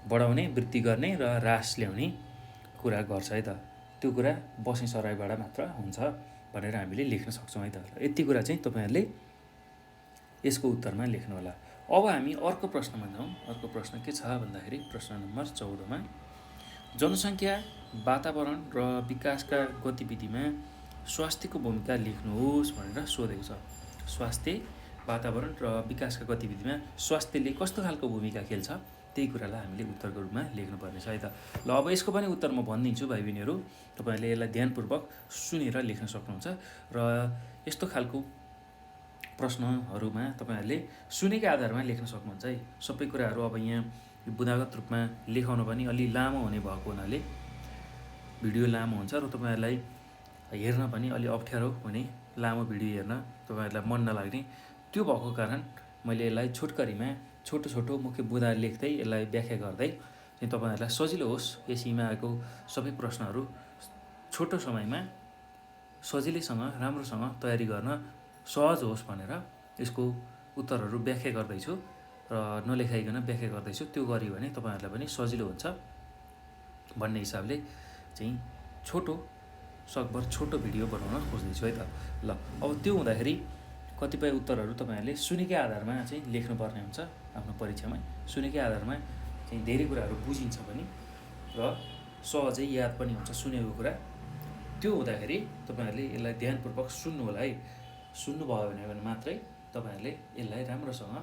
बढाउने, वृद्धि गर्ने र ह्रास ल्याउने कुरा गर्छ है त। त्यो कुरा बसाइसराईबाट मात्र हुन्छ भनेर हामीले लेख्न सक्छौँ है त। यति कुरा चाहिँ तपाईँहरूले यसको उत्तरमा लेख्नु होला। अब हामी अर्को प्रश्नमा जाउँ। अर्को प्रश्न के छ भन्दाखेरि प्रश्न नम्बर 14मा जनसङ्ख्या, वातावरण र विकासका गतिविधिमा स्वास्थ्यको भूमिका लेख्नुहोस् भनेर सोधेको छ। स्वास्थ्य, वातावरण र विकासका गतिविधिमा स्वास्थ्यले कस्तो खालको भूमिका खेल्छ त्यही कुरालाई हामीले उत्तरको रूपमा लेख्नुपर्नेछ है त। ल अब यसको पनि उत्तर म भनिदिन्छु भाइ बहिनीहरू, तपाईँहरूले यसलाई ध्यानपूर्वक सुनेर लेख्न सक्नुहुन्छ। र यस्तो खालको प्रश्नहरूमा तपाईँहरूले सुनेकै आधारमा लेख्न सक्नुहुन्छ है। सबै कुराहरू अब यहाँ बुदागत रूपमा लेखाउन पनि अलि लामो हुने भएको हुनाले भिडियो लामो हुन्छ र तपाईँहरूलाई हेर्न पनि अलि अप्ठ्यारो हुने, लामो भिडियो हेर्न तपाईँहरूलाई मन नलाग्ने, त्यो भएको कारण मैले यसलाई छोटकरीमा छोटो छोटो मुख्य बुदा लेख्दै यसलाई व्याख्या गर्दै चाहिँ तपाईँहरूलाई सजिलो होस्, यसैमा आएको सबै प्रश्नहरू छोटो समयमा सजिलैसँग राम्रोसँग तयारी गर्न सहज होस् भनेर यसको उत्तरहरू व्याख्या गर्दैछु र नलेखाइकन व्याख्या गर्दैछु। त्यो गऱ्यो भने तपाईँहरूलाई पनि सजिलो हुन्छ भन्ने हिसाबले चाहिँ सकभर छोटो भिडियो बनाउन खोज्दैछु है त। ल अब त्यो हुँदाखेरि कतिपय उत्तरहरू तपाईँहरूले सुनेकै आधारमा चाहिँ लेख्नुपर्ने हुन्छ आफ्नो परीक्षामा। सुनेकै आधारमा चाहिँ धेरै कुराहरू बुझिन्छ पनि र सहजै याद पनि हुन्छ सुनेको कुरा। त्यो हुँदाखेरि तपाईँहरूले यसलाई ध्यानपूर्वक सुन्नु होला है। सुन्नुभयो भने मात्रै तपाईँहरूले यसलाई राम्रोसँग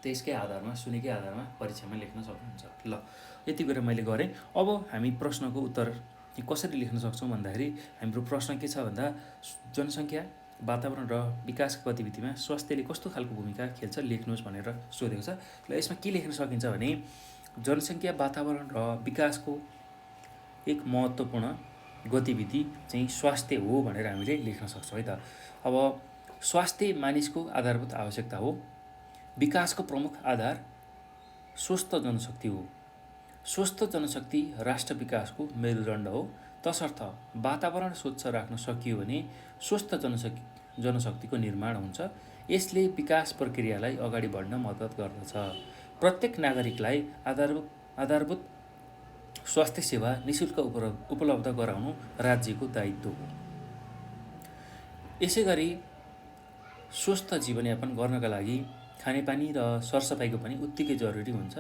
त्यसकै आधारमा, सुनेकै आधारमा परीक्षामा लेख्न सक्नुहुन्छ। ल यति कुरा मैले गरेँ। अब हामी प्रश्नको उत्तर कसरी लेख्न सक्छौँ भन्दाखेरि हाम्रो प्रश्न के छ भन्दा जनसङ्ख्या, वातावरण र विकासका गतिविधिमा स्वास्थ्यले कस्तो खालको भूमिका खेल्छ लेख्नुहोस् भनेर सोधेको छ। ल यसमा के लेख्न सकिन्छ भने जनसङ्ख्या, वातावरण र विकासको एक महत्त्वपूर्ण गतिविधि चाहिँ स्वास्थ्य हो भनेर हामीले लेख्न सक्छौँ है त। अब स्वास्थ्य मानिसको आधारभूत आवश्यकता हो। विकासको प्रमुख आधार स्वस्थ जनशक्ति हो। स्वस्थ जनशक्ति राष्ट्र विकासको मेरुदण्ड हो। तसर्थ वातावरण स्वच्छ राख्न सकियो भने स्वस्थ जनशक्तिको निर्माण हुन्छ। यसले विकास प्रक्रियालाई अगाडि बढ्न मद्दत गर्दछ। प्रत्येक नागरिकलाई आधारभूत स्वास्थ्य सेवा निःशुल्क उपलब्ध गराउनु राज्यको दायित्व हो। यसै गरी स्वस्थ जीवनयापन गर्नका लागि खानेपानी र सरसफाइको पनि उत्तिकै जरुरी हुन्छ।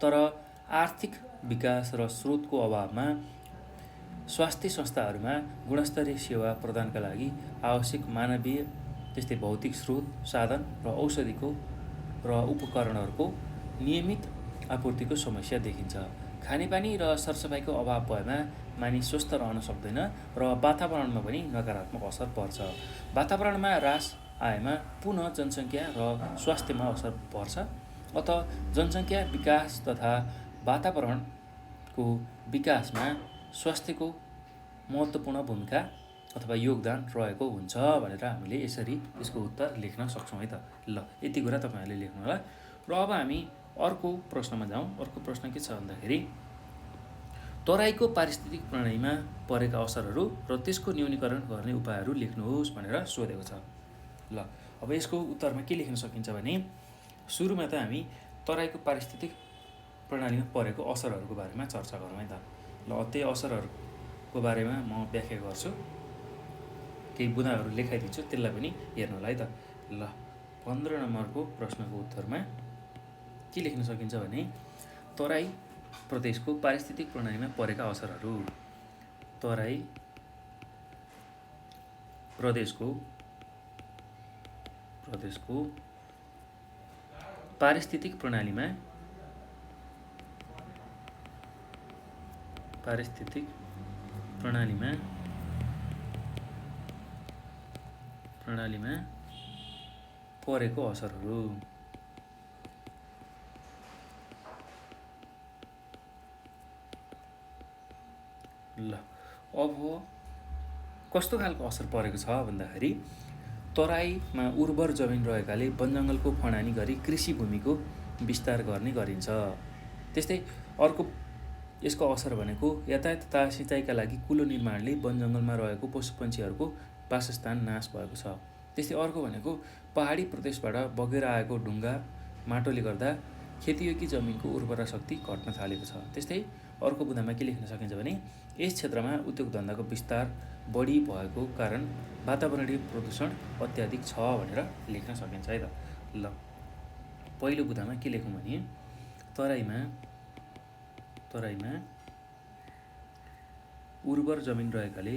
तर आर्थिक विकास र स्रोतको अभावमा स्वास्थ्य संस्थाहरूमा गुणस्तरीय सेवा प्रदानका लागि आवश्यक मानवीय त्यस्तै भौतिक स्रोत, साधन र औषधिको र उपकरणहरूको नियमित आपूर्तिको समस्या देखिन्छ। खानेपानी र सरसफाइको अभाव भएमा मानिस स्वस्थ रहन सक्दैन र वातावरणमा पनि नकारात्मक असर पर्छ। वातावरणमा ह्रास आएमा पुनः जनसङ्ख्या र स्वास्थ्यमा असर पर्छ। अत जनसङ्ख्या विकास तथा वातावरणको विकासमा स्वास्थ्यको महत्त्वपूर्ण भूमिका अथवा योगदान रहेको हुन्छ भनेर हामीले यसरी यसको उत्तर लेख्न सक्छौँ है त। ल यति कुरा तपाईँहरूले लेख्नु होला। र अब हामी अर्को प्रश्नमा जाउँ। अर्को प्रश्न के छ भन्दाखेरि तराईको पारिस्थितिक प्रणालीमा परेका असरहरू र त्यसको न्यूनीकरण गर्ने उपायहरू लेख्नुहोस् भनेर सोधेको छ। ल अब यसको उत्तरमा के लेख्न सकिन्छ भने सुरुमा त हामी तराईको पारिस्थितिक प्रणालीमा परेको असरहरूको बारेमा चर्चा गरौँ है त। ल त्यही असरहरूको बारेमा म व्याख्या गर्छु, केही बुदाहरू लेखाइदिन्छु, त्यसलाई पनि हेर्नु होला है त। ल 15 नम्बरको प्रश्नको उत्तरमा के लेख्न सकिन्छ भने तराई प्रदेशको पारिस्थितिक प्रणालीमा परेका असरहरू। तराई प्रदेशको पारिस्थितिक प्रणालीमा परेको असरहरू। ल अब कस्तो खालको असर परेको छ भन्दाखेरि तराईमा उर्वर जमिन रहेकाले वनजङ्गलको फडानी गरी कृषि भूमिको विस्तार गर्ने गरिन्छ। त्यस्तै अर्को यसको असर भनेको यातायात तथा सिँचाइका लागि कुलो निर्माणले वनजङ्गलमा रहेको पशुपन्छीहरूको वासस्थान नाश भएको छ। त्यस्तै अर्को भनेको पहाडी प्रदेशबाट बगेर आएको ढुङ्गा माटोले गर्दा खेतीयोग्य जमिनको उर्वरा शक्ति घट्न थालेको छ। त्यस्तै अर्को बुदामा के लेख्न सकिन्छ भने यस क्षेत्रमा उद्योग धन्दाको विस्तार बढी भएको कारण वातावरणीय प्रदूषण अत्याधिक छ भनेर लेख्न सकिन्छ है त। ल पहिलो बुदामा के लेखौँ भने तराईमा उर्वर जमिन रहेकाले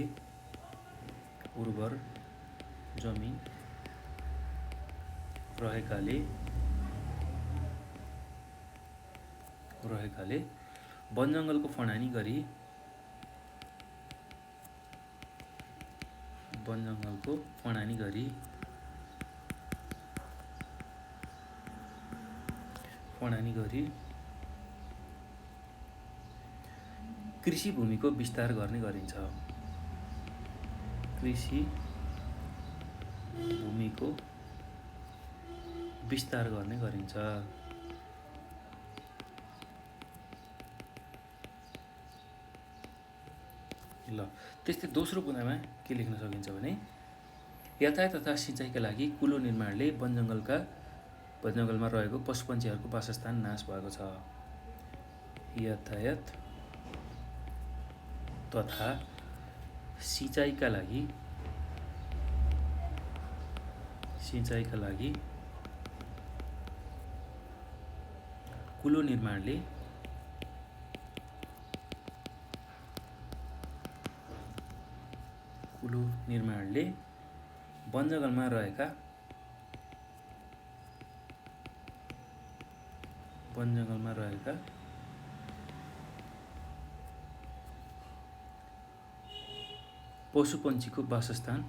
वनजङ्गलको फडानी गरी कृषि भूमिको विस्तार गर्ने गरिन्छ। ल त्यस्तै दोस्रो बुदामा के लेख्न सकिन्छ भने यातायात तथा सिँचाइका लागि कुलो निर्माणले वनजङ्गलमा रहेको पशुपन्छीहरूको वासस्थान नाश भएको छ। यातायात तथा सिँचाइका लागि कुलो निर्माणले वनजङ्गलमा रहेका पशुपन्छीको वासस्थान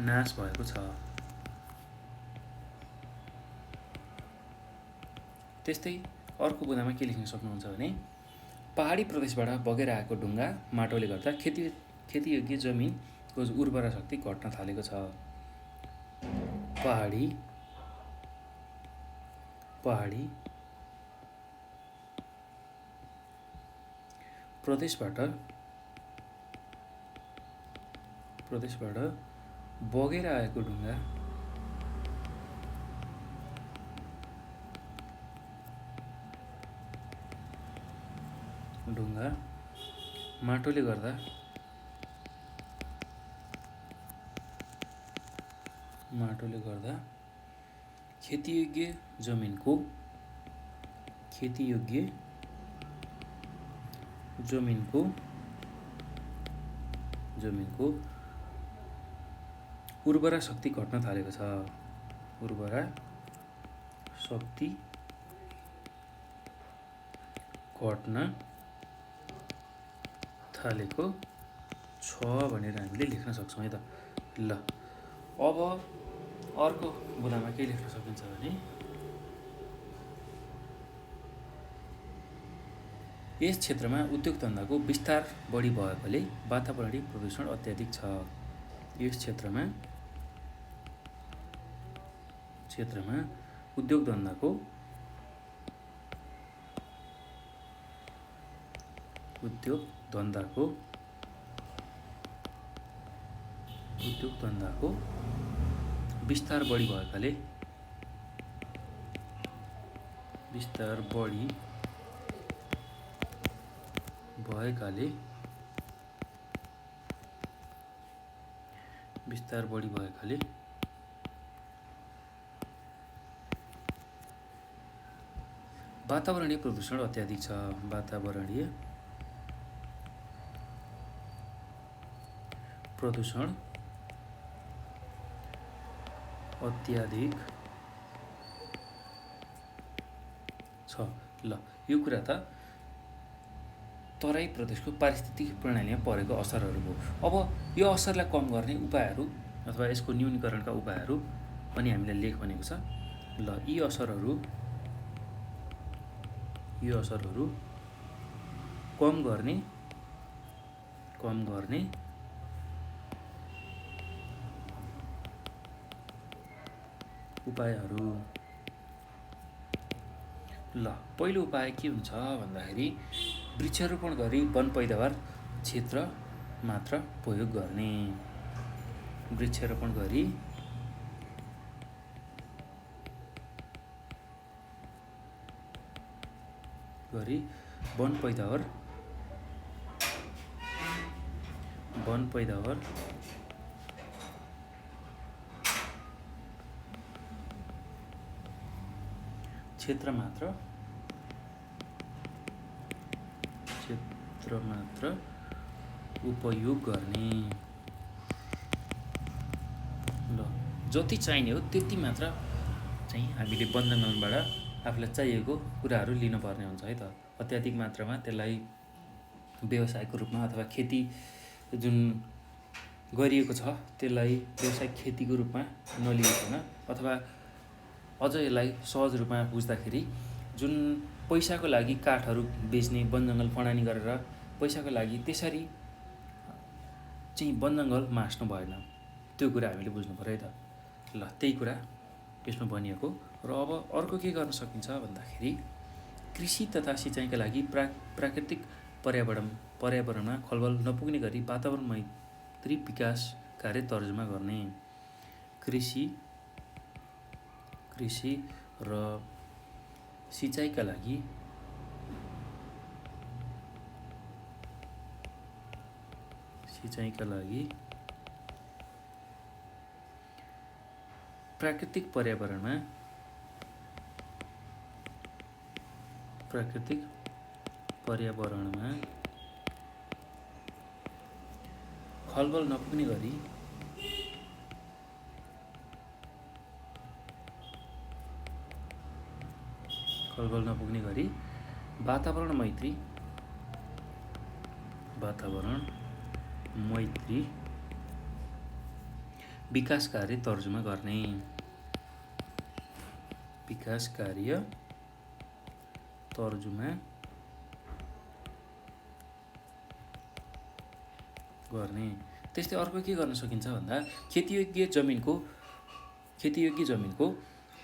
नाश भएको छ। त्यस्तै अर्को बुदामा के लेख्न सक्नुहुन्छ भने पहाडी प्रदेशबाट बगेर आएको ढुङ्गा माटोले गर्दा खेतीयोग्य जमिनको उर्वरा शक्ति घट्न थालेको छ। पहाडी प्रदेशबाट बगेर आएको ढुङ्गा माटोले गर्दा खेतीयोग्य जमिनको उर्वरा शक्ति घट्न थालेको छ। भनेर हामीले लेख्न सक्छौँ है त। ल अब अर्को बुदामा के लेख्न सकिन्छ भने यस क्षेत्रमा उद्योग धन्दाको विस्तार बढी भएकोले वातावरणीय प्रदूषण अत्याधिक छ। यस क्षेत्रमा उद्योग धन्दाको विस्तार बढी भएकाले वातावरणीय प्रदूषण अत्याधिक छ। वातावरणीय प्रदूषण अत्याधिक छ। ल यो कुरा त तराई प्रदेशको पारिस्थितिक प्रणालीमा परेको असरहरू हो। अब यो असरलाई कम गर्ने उपायहरू अथवा यसको न्यूनीकरणका उपायहरू पनि हामीले लेख भनेको छ। ल यी असरहरू कम गर्ने उपायहरू। ल पहिलो उपाय के हुन्छ भन्दाखेरि वृक्षारोपण गरी वन पैदावार क्षेत्र मात्र प्रयोग गर्ने। वृक्षारोपण गरी वन पैदावार क्षेत्र मात्र उपयोग गर्ने। ल जति चाहिने हो त्यति मात्र चाहिँ हामीले वन जङ्गलबाट आफूलाई चाहिएको कुराहरू लिनुपर्ने हुन्छ है त। अत्याधिक मात्रामा त्यसलाई व्यवसायको रूपमा अथवा खेती जुन गरिएको छ त्यसलाई व्यावसायिक खेतीको रूपमा नलिइकन अथवा अझ यसलाई सहज रूपमा बुझ्दाखेरि जुन पैसाको लागि काठहरू बेच्ने वन जङ्गल फडानी गरेर पैसाको लागि त्यसरी चाहिँ वन जङ्गल मास्नु भएन। त्यो कुरा हामीले बुझ्नु पर्यो है त। ल त्यही कुरा यसमा भनिएको। र अब अर्को के गर्न सकिन्छ भन्दाखेरि कृषि तथा सिँचाइका लागि प्राकृतिक पर्यावरणमा खलबल नपुग्ने गरी वातावरण मैत्री विकास कार्य तर्जुमा गर्ने। कृषि र सिँचाइका लागि प्राकृतिक पर्यावरणमा खलबल नपुग्ने गरी वातावरण मैत्री विकास कार्य तर्जुमा गर्ने। त्यस्तै अर्को के गर्न सकिन्छ भन्दा खेतीयोग्य जमिनको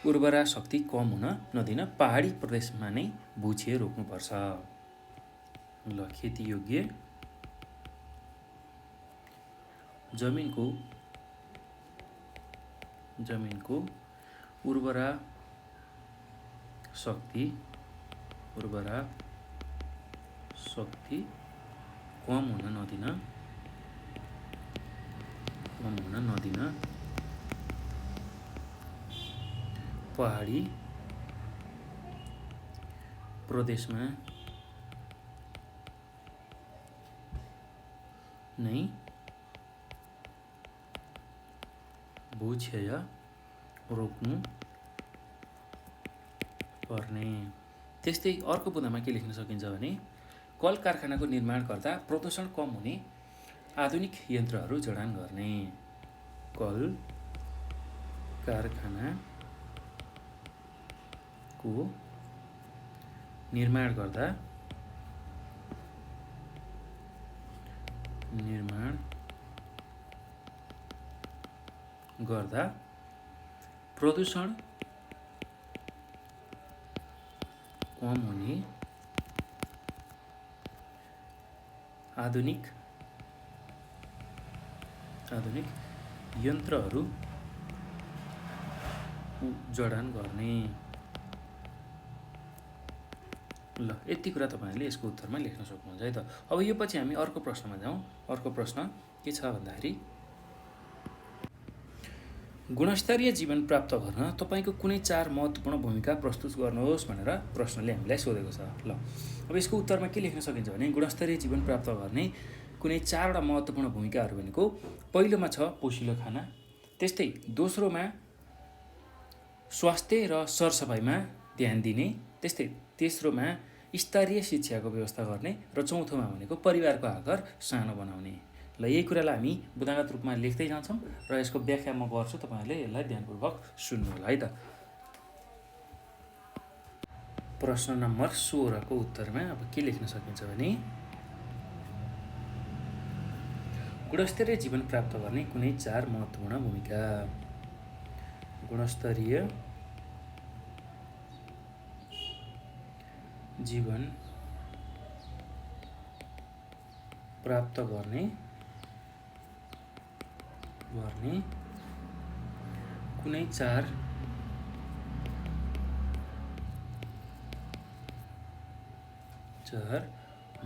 उर्वरा शक्ति कम हुन नदिन पहाडी प्रदेशमा नै भूक्षय रोक्नुपर्छ। ल खेतीयोग्य जमिनको उर्वरा शक्ति कम हुन नदिन पहाडी प्रदेशमा नै भूक्षय रोक्नु पर्ने। त्यस्तै अर्को बुँदामा के लेख्न सकिन्छ भने कल कारखानाको निर्माण गर्दा प्रदूषण कम हुने आधुनिक यन्त्रहरू जडान गर्ने। कल कारखानाको निर्माण गर्दा गर्दा प्रदूषण कम हुने आधुनिक यन्त्रहरू जडान गर्ने। ल यति कुरा तपाईँहरूले यसको उत्तरमा लेख्न सक्नुहुन्छ है त। अब यो पछि हामी अर्को प्रश्नमा जाउँ। अर्को प्रश्न के छ भन्दाखेरि गुणस्तरीय जीवन प्राप्त गर्न तपाईँको कुनै 4 महत्त्वपूर्ण भूमिका प्रस्तुत गर्नुहोस् भनेर प्रश्नले हामीलाई सोधेको छ। ल अब यसको उत्तरमा के लेख्न सकिन्छ भने गुणस्तरीय जीवन प्राप्त गर्ने कुनै 4वटा महत्त्वपूर्ण भूमिकाहरू भनेको पहिलोमा छ पोषिलो खाना, त्यस्तै दोस्रोमा स्वास्थ्य र सरसफाइमा ध्यान दिने, त्यस्तै तेस्रोमा स्तरीय शिक्षाको व्यवस्था गर्ने र चौथोमा भनेको परिवारको आकार सानो बनाउने। ल यही कुरालाई हामी बुदागत रूपमा लेख्दै जान्छौँ र यसको व्याख्या म गर्छु, तपाईँहरूले यसलाई ध्यानपूर्वक सुन्नु होला है त। प्रश्न नम्बर 16 को उत्तरमा अब के लेख्न सकिन्छ भने गुणस्तरीय जीवन प्राप्त गर्ने कुनै 4 महत्त्वपूर्ण भूमिका। गुणस्तरीय जीवन प्राप्त गर्ने कुनै 4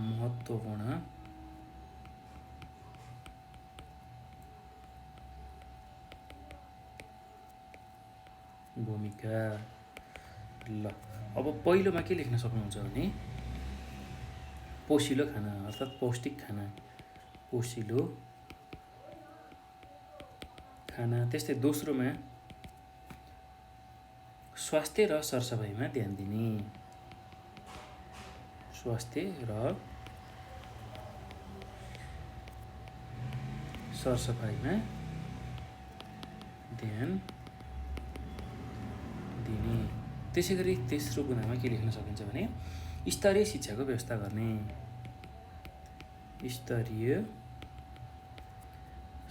महत्त्वपूर्ण भूमिका। ल अब पहिलोमा के लेख्न सक्नुहुन्छ भने पोषिलो खाना अर्थात् पौष्टिक खाना, पोषिलो खाना, त्यस्तै दोस्रोमा स्वास्थ्य र सरसफाइमा ध्यान दिने, स्वास्थ्य र सरसफाइमा ध्यान दिने। त्यसै गरी तेस्रो गुणामा के लेख्न सकिन्छ भने स्तरीय शिक्षाको व्यवस्था गर्ने, स्तरीय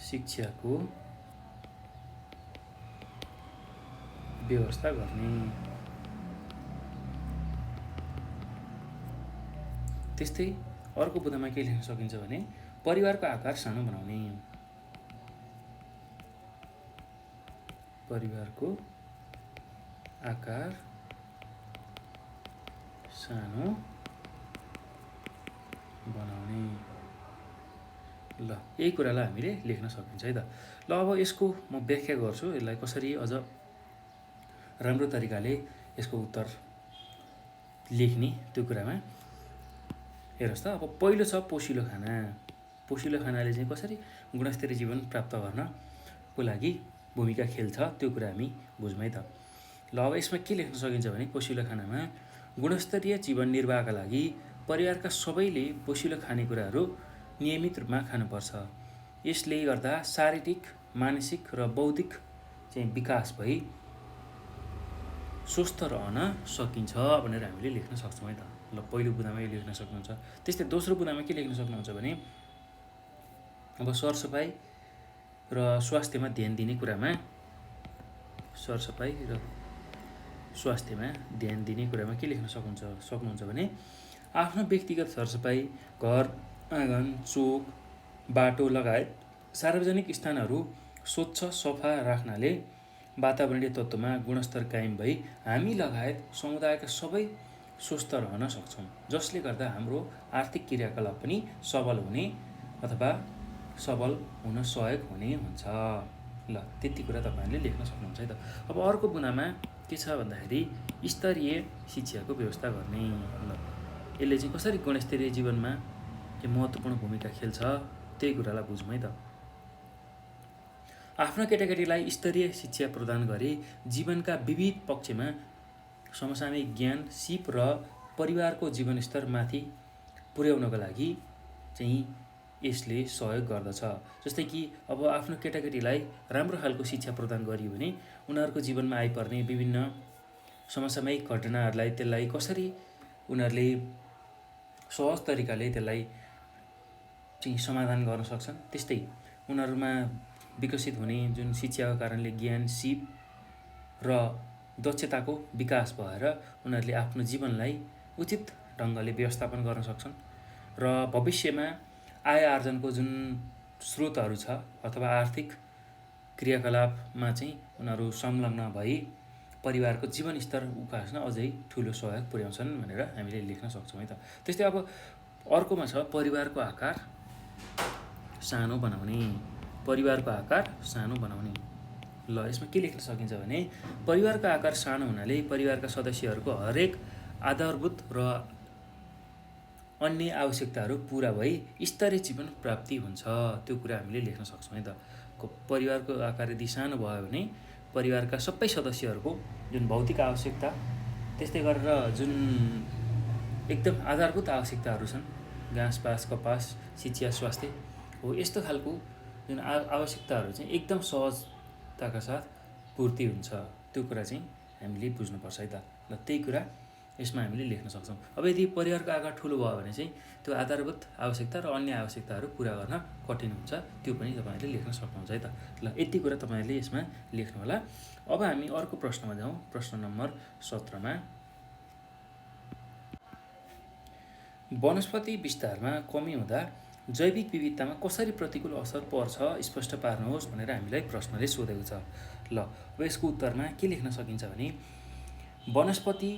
शिक्षाको व्यवस्था गर्ने। त्यस्तै अर्को बुँदामा के लेख्न सकिन्छ भने परिवारको आकार सानो बनाउने, परिवारको आकार सानो बनाउने। ल यही कुरालाई हामीले लेख्न सकिन्छ है त। ल अब यसको म व्याख्या गर्छु, यसलाई कसरी अझ राम्रो तरिकाले यसको उत्तर लेख्ने त्यो कुरामा हेर्नुहोस् त। अब पहिलो छ पोषिलो खाना। पोषिलो खानाले चाहिँ कसरी गुणस्तरीय जीवन प्राप्त गर्नको लागि भूमिका खेल्छ त्यो कुरा हामी बुझौँ है त। ल अब यसमा के लेख्न सकिन्छ भने पोषिलो खानामा गुणस्तरीय जीवन निर्वाहका लागि परिवारका सबैले पोषिलो खानेकुराहरू नियमित रूपमा खानुपर्छ। यसले गर्दा शारीरिक, मानसिक र बौद्धिक चाहिँ विकास भई स्वस्थ रहन सकिन्छ भनेर हामीले लेख्न सक्छौँ है त। ल पहिलो बुँदामा यो लेख्न सक्नुहुन्छ। त्यस्तै दोस्रो बुँदामा के लेख्न सक्नुहुन्छ भने अब सरसफाइ र स्वास्थ्यमा ध्यान दिने कुरामा, सरसफाइ र स्वास्थ्यमा ध्यान दिने कुरामा के लेख्न सक्नुहुन्छ भने आफ्नो व्यक्तिगत सरसफाइ, घर, आँगन, चोक, बाटो लगायत सार्वजनिक स्थानहरू स्वच्छ सफा राख्नाले वातावरणीय तत्त्वमा गुणस्तर कायम भई हामी लगायत समुदायका सबै स्वस्थ रहन सक्छौँ, जसले गर्दा हाम्रो आर्थिक क्रियाकलाप पनि सबल हुने अथवा सबल हुन सहयोग हुने हुन्छ। ल त्यति कुरा तपाईँहरूले लेख्न सक्नुहुन्छ है त। अब अर्को बुँदामा के छ भन्दाखेरि स्तरीय शिक्षाको व्यवस्था गर्ने। ल यसले चाहिँ कसरी गुणस्तरीय जीवनमा के महत्त्वपूर्ण भूमिका खेल्छ त्यही कुरालाई बुझौँ है त। आफ्नो केटाकेटीलाई स्तरीय शिक्षा प्रदान गरी जीवनका विविध पक्षमा समसामयिक ज्ञान, सिप र परिवारको जीवनस्तर माथि पुर्याउनको लागि चाहिँ यसले सहयोग गर्दछ। जस्तै कि अब आफ्नो केटाकेटीलाई राम्रो खालको शिक्षा प्रदान गरियो भने उनीहरूको जीवनमा आइपर्ने विभिन्न समसामयिक घटनाहरूलाई त्यसलाई कसरी उनीहरूले सहज तरिकाले त्यसलाई चाहिँ समाधान गर्न सक्छन्, त्यस्तै उनीहरूमा विकसित हुने जुन शिक्षाको कारणले ज्ञान, सिप र दक्षताको विकास भएर उनीहरूले आफ्नो जीवनलाई उचित ढङ्गले व्यवस्थापन गर्न सक्छन् र भविष्यमा आय आर्जनको जुन स्रोतहरू छ अथवा आर्थिक क्रियाकलापमा चाहिँ उनीहरू संलग्न भई परिवारको जीवनस्तर उकास्न अझै ठुलो सहयोग पुर्याउँछन् भनेर हामीले लेख्न सक्छौँ है त। त्यस्तै अब अर्कोमा छ परिवारको आकार सानो बनाउने। परिवारको आकार सानो बनाउने। ल यसमा के लेख्न सकिन्छ भने परिवारको आकार सानो हुनाले परिवारका सदस्यहरूको हरेक आधारभूत र अन्य आवश्यकताहरू पुरा भई स्तरीय जीवन प्राप्ति हुन्छ, त्यो कुरा हामीले लेख्न सक्छौँ है त। परिवारको आकार यदि सानो भयो भने परिवारका सबै सदस्यहरूको जुन भौतिक आवश्यकता, त्यस्तै गरेर जुन एकदम आधारभूत आवश्यकताहरू छन्, घाँसपास, कपास, शिक्षा, स्वास्थ्य हो, यस्तो खालको जुन आवश्यकताहरू चाहिँ एकदम सहजताका साथ पूर्ति हुन्छ, त्यो कुरा चाहिँ हामीले बुझ्नुपर्छ है त। ल त्यही कुरा यसमा हामीले लेख्न सक्छौँ। अब यदि परिवारको आकार ठुलो भयो भने चाहिँ त्यो आधारभूत आवश्यकता र अन्य आवश्यकताहरू पुरा गर्न कठिन हुन्छ, त्यो पनि तपाईँहरूले लेख्न सक्नुहुन्छ है त। ल यति कुरा तपाईँहरूले यसमा लेख्नु होला। अब हामी अर्को प्रश्नमा जाउँ। प्रश्न नम्बर 17मा वनस्पति विस्तारमा कमी हुँदा जैविक विविधतामा कसरी प्रतिकूल असर पर्छ स्पष्ट पार्नुहोस् भनेर हामीलाई प्रश्नले सोधेको छ। ल अब यसको उत्तरमा के लेख्न सकिन्छ भने वनस्पति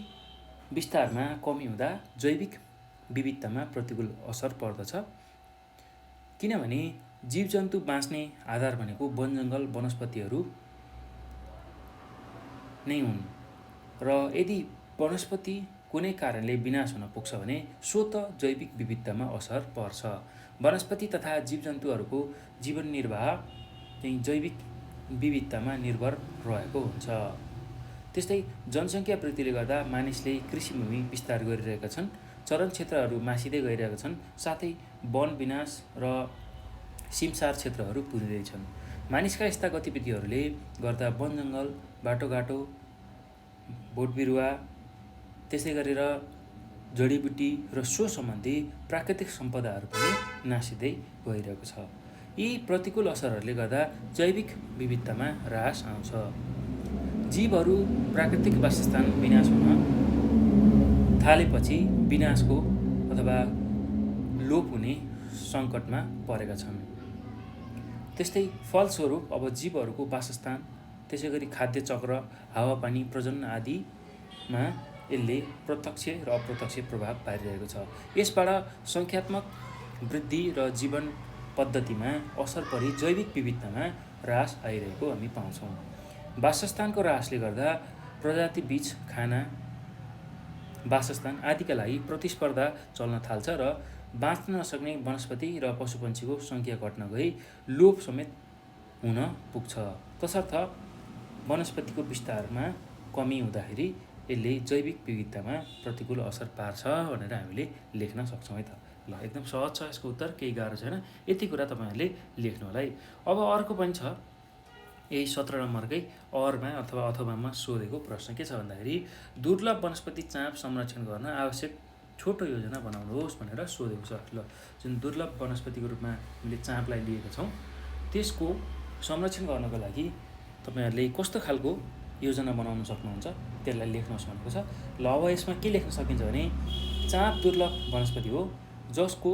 विस्तारमा कमी हुँदा जैविक विविधतामा प्रतिकूल असर पर्दछ, किनभने जीवजन्तु बाँच्ने आधार भनेको वनजङ्गल वनस्पतिहरू नै हुन् र यदि वनस्पति कुनै कारणले विनाश हुन पुग्छ भने स्वत जैविक विविधतामा असर पर्छ। वनस्पति तथा जीवजन्तुहरूको जीवन निर्वाह चाहिँ जैविक विविधतामा निर्भर रहेको हुन्छ। त्यस्तै जनसङ्ख्या वृद्धिले गर्दा मानिसले कृषिभूमि विस्तार गरिरहेका छन्, चरण क्षेत्रहरू मासिँदै गइरहेका छन्, साथै वन विनाश र सिमसार क्षेत्रहरू पुरिँदैछन्। मानिसका यस्ता गतिविधिहरूले गर्दा वनजङ्गल, बाटोघाटो, बोटबिरुवा, त्यसै गरेर जडीबुटी र सो सम्बन्धी प्राकृतिक सम्पदाहरू पनि नासिँदै गइरहेको छ। यी प्रतिकूल असरहरूले गर्दा जैविक विविधतामा ह्रास आउँछ। जीवहरू प्राकृतिक वासस्थान विनाश हुन थालेपछि विनाशको अथवा लोप हुने सङ्कटमा परेका छन्। त्यस्तै फलस्वरूप अब जीवहरूको वासस्थान, त्यसै गरी खाद्य चक्र, हावापानी, प्रजनन आदिमा यसले प्रत्यक्ष र अप्रत्यक्ष प्रभाव पारिरहेको छ। यसबाट सङ्ख्यात्मक वृद्धि र जीवन पद्धतिमा असर परि जैविक विविधतामा ह्रास आइरहेको हामी पाउँछौँ। वासस्थानको ह्रासले गर्दा प्रजातिबीच खाना, वासस्थान आदिका लागि प्रतिस्पर्धा चल्न थाल्छ र बाँच्न नसक्ने वनस्पति र पशुपन्छीको सङ्ख्या घट्न गई लोप समेत हुन पुग्छ। तसर्थ वनस्पतिको विस्तारमा कमी हुँदाखेरि यसले जैविक विविधतामा प्रतिकूल असर पार्छ भनेर हामीले लेख्न सक्छौँ है त। ल एकदम सहज छ यसको उत्तर, केही गाह्रो छैन। यति कुरा तपाईँहरूले लेख्नु होला है। अब अर्को पनि छ, यही 17 नम्बरकै अरमा अथवामा सोधेको प्रश्न के छ भन्दाखेरि दुर्लभ वनस्पति चाँप संरक्षण गर्न आवश्यक छोटो योजना बनाउनुहोस् भनेर सोधेको छ। ल जुन दुर्लभ वनस्पतिको रूपमा हामीले चाँपलाई लिएका छौँ, त्यसको संरक्षण गर्नको लागि तपाईँहरूले कस्तो खालको योजना बनाउन सक्नुहुन्छ त्यसलाई लेख्नुहोस् भनेको छ। ल अब यसमा के लेख्न सकिन्छ भने चाँप दुर्लभ वनस्पति हो जसको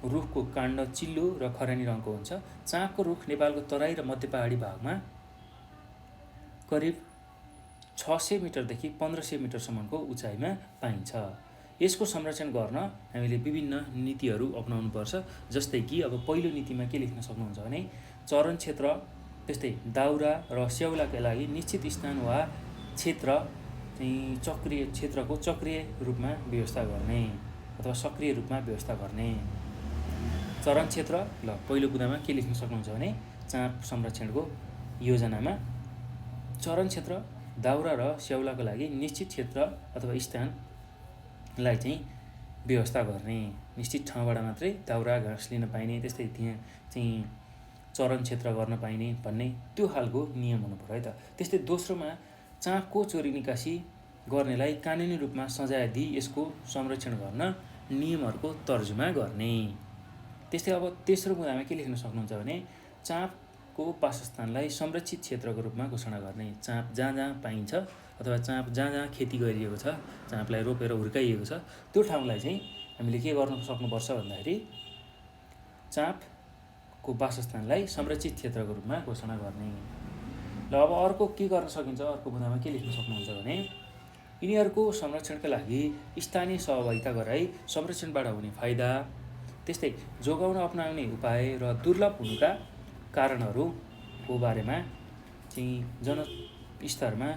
रुखको काण्ड चिल्लो र खरानी रङको हुन्छ। चाँपको रुख नेपालको तराई र मध्य पहाडी भागमा करिब 600 मिटरदेखि 1500 मिटरसम्मको उचाइमा पाइन्छ। यसको संरक्षण गर्न हामीले विभिन्न नीतिहरू अपनाउनुपर्छ। जस्तै कि अब पहिलो नीतिमा के लेख्न सक्नुहुन्छ भने चरण क्षेत्र, त्यस्तै दाउरा र स्याउलाका लागि निश्चित स्थान वा क्षेत्र चाहिँ क्षेत्रको चक्रिय रूपमा व्यवस्था गर्ने अथवा सक्रिय रूपमा व्यवस्था गर्ने। चरण क्षेत्र, ल पहिलो बुँदामा के लेख्न सक्नुहुन्छ भने चाँप संरक्षणको योजनामा चरण क्षेत्र, दाउरा र स्याउलाको लागि निश्चित क्षेत्र अथवा स्थानलाई चाहिँ व्यवस्था गर्ने, निश्चित ठाउँबाट मात्रै दाउरा घाँस लिन पाइने, त्यस्तै त्यहाँ चाहिँ चरण क्षेत्र गर्न पाइने भन्ने त्यो खालको नियम हुनु पर्यो है त। त्यस्तै दोस्रोमा चाँपको चोरी निकासी गर्नेलाई कानुनी रूपमा सजाय दिई यसको संरक्षण गर्न नियमहरूको तर्जुमा गर्ने। त्यस्तै अब तेस्रो बुँदामा के लेख्न सक्नुहुन्छ भने चाँप चाँपको वासस्थानलाई संरक्षित क्षेत्रको रूपमा घोषणा गर्ने। चाँप जहाँ जहाँ पाइन्छ अथवा चाँप जहाँ जहाँ खेती गरिएको छ, चाँपलाई रोपेर हुर्काइएको छ, त्यो ठाउँलाई चाहिँ हामीले के गर्न सक्नुपर्छ भन्दाखेरि चाँपको वासस्थानलाई संरक्षित क्षेत्रको रूपमा घोषणा गर्ने। ल अब अर्को के गर्न सकिन्छ, अर्को बुँदामा के लेख्न सक्नुहुन्छ भने यिनीहरूको संरक्षणका लागि स्थानीय सहभागिता गराई संरक्षणबाट हुने फाइदा, त्यस्तै जोगाउन अपनाउने उपाय र दुर्लभ हुनुका कारणहरूको बारेमा चाहिँ जनस्तरमा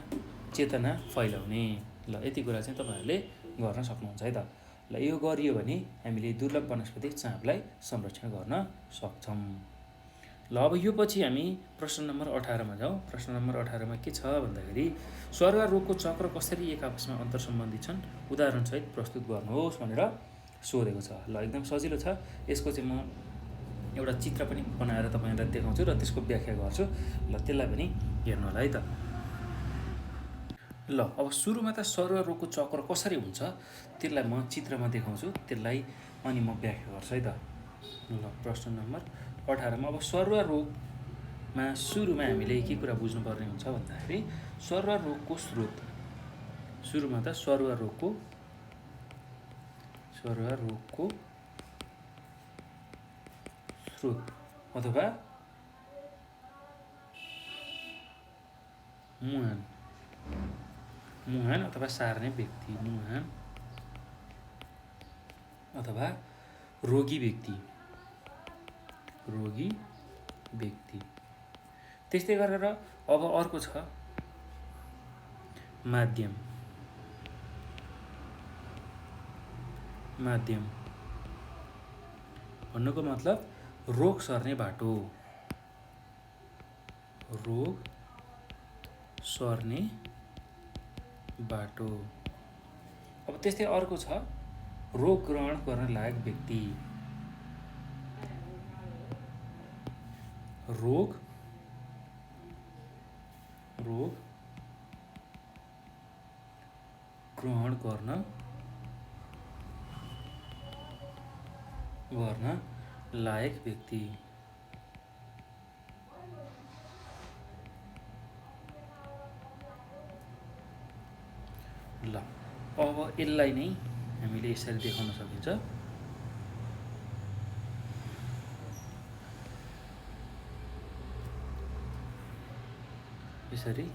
चेतना फैलाउने। ल यति कुरा चाहिँ तपाईँहरूले गर्न सक्नुहुन्छ है त। ल यो गरियो भने हामीले दुर्लभ वनस्पति चाँपलाई संरक्षण गर्न सक्छौँ। ल अब यो पछि हामी प्रश्न नम्बर 18मा जाउँ। प्रश्न नम्बर 18मा के छ भन्दाखेरि स्वर्ग रोगको चक्र कसरी एक आपसमा अन्तर सम्बन्धित छन्, उदाहरणसहित प्रस्तुत गर्नुहोस् भनेर सोधेको छ। ल एकदम सजिलो छ। यसको चाहिँ म एउटा चित्र पनि बनाएर तपाईँहरूलाई देखाउँछु र त्यसको व्याख्या गर्छु। ल त्यसलाई पनि हेर्नु होला है त। ल अब सुरुमा त सर्व रोगको चक्र कसरी हुन्छ त्यसलाई म चित्रमा देखाउँछु, त्यसलाई अनि म व्याख्या गर्छु है त। ल प्रश्न नम्बर 18मा अब सर्व रोगमा सुरुमा हामीले के कुरा बुझ्नुपर्ने हुन्छ भन्दाखेरि सर्व रोगको स्रोत, सुरुमा त सर्व रोगको स्रोत अथवा मुहान अथवा सार्ने व्यक्ति, मुहान अथवा रोगी व्यक्ति। त्यस्तै गरेर अब अर्को छ माध्यम भन्नुको मतलब रोग सर्ने बाटो, अब त्यस्तै अर्को छ रोग ग्रहण गर्न लायक व्यक्ति, रोग ग्रहण गर्न लायक व्यक्ति। ल अब यसलाई नै हामीले यसरी देखाउन सकिन्छ। यसरी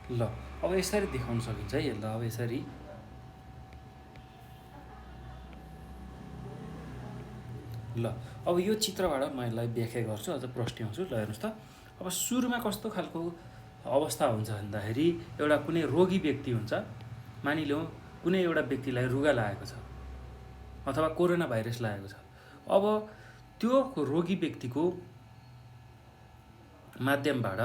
ल अब यसरी देखाउन सकिन्छ है। ल अब यसरी ल अब यो चित्रबाट म यसलाई व्याख्या गर्छु, अझ प्रश्ट्याउँछु। ल हेर्नुहोस् त, अब सुरुमा कस्तो खालको अवस्था हुन्छ भन्दाखेरि एउटा कुनै रोगी व्यक्ति हुन्छ, मानिलिउँ कुनै एउटा व्यक्तिलाई रुगा लागेको छ अथवा कोरोना भाइरस लागेको छ। अब त्यो रोगी व्यक्तिको माध्यमबाट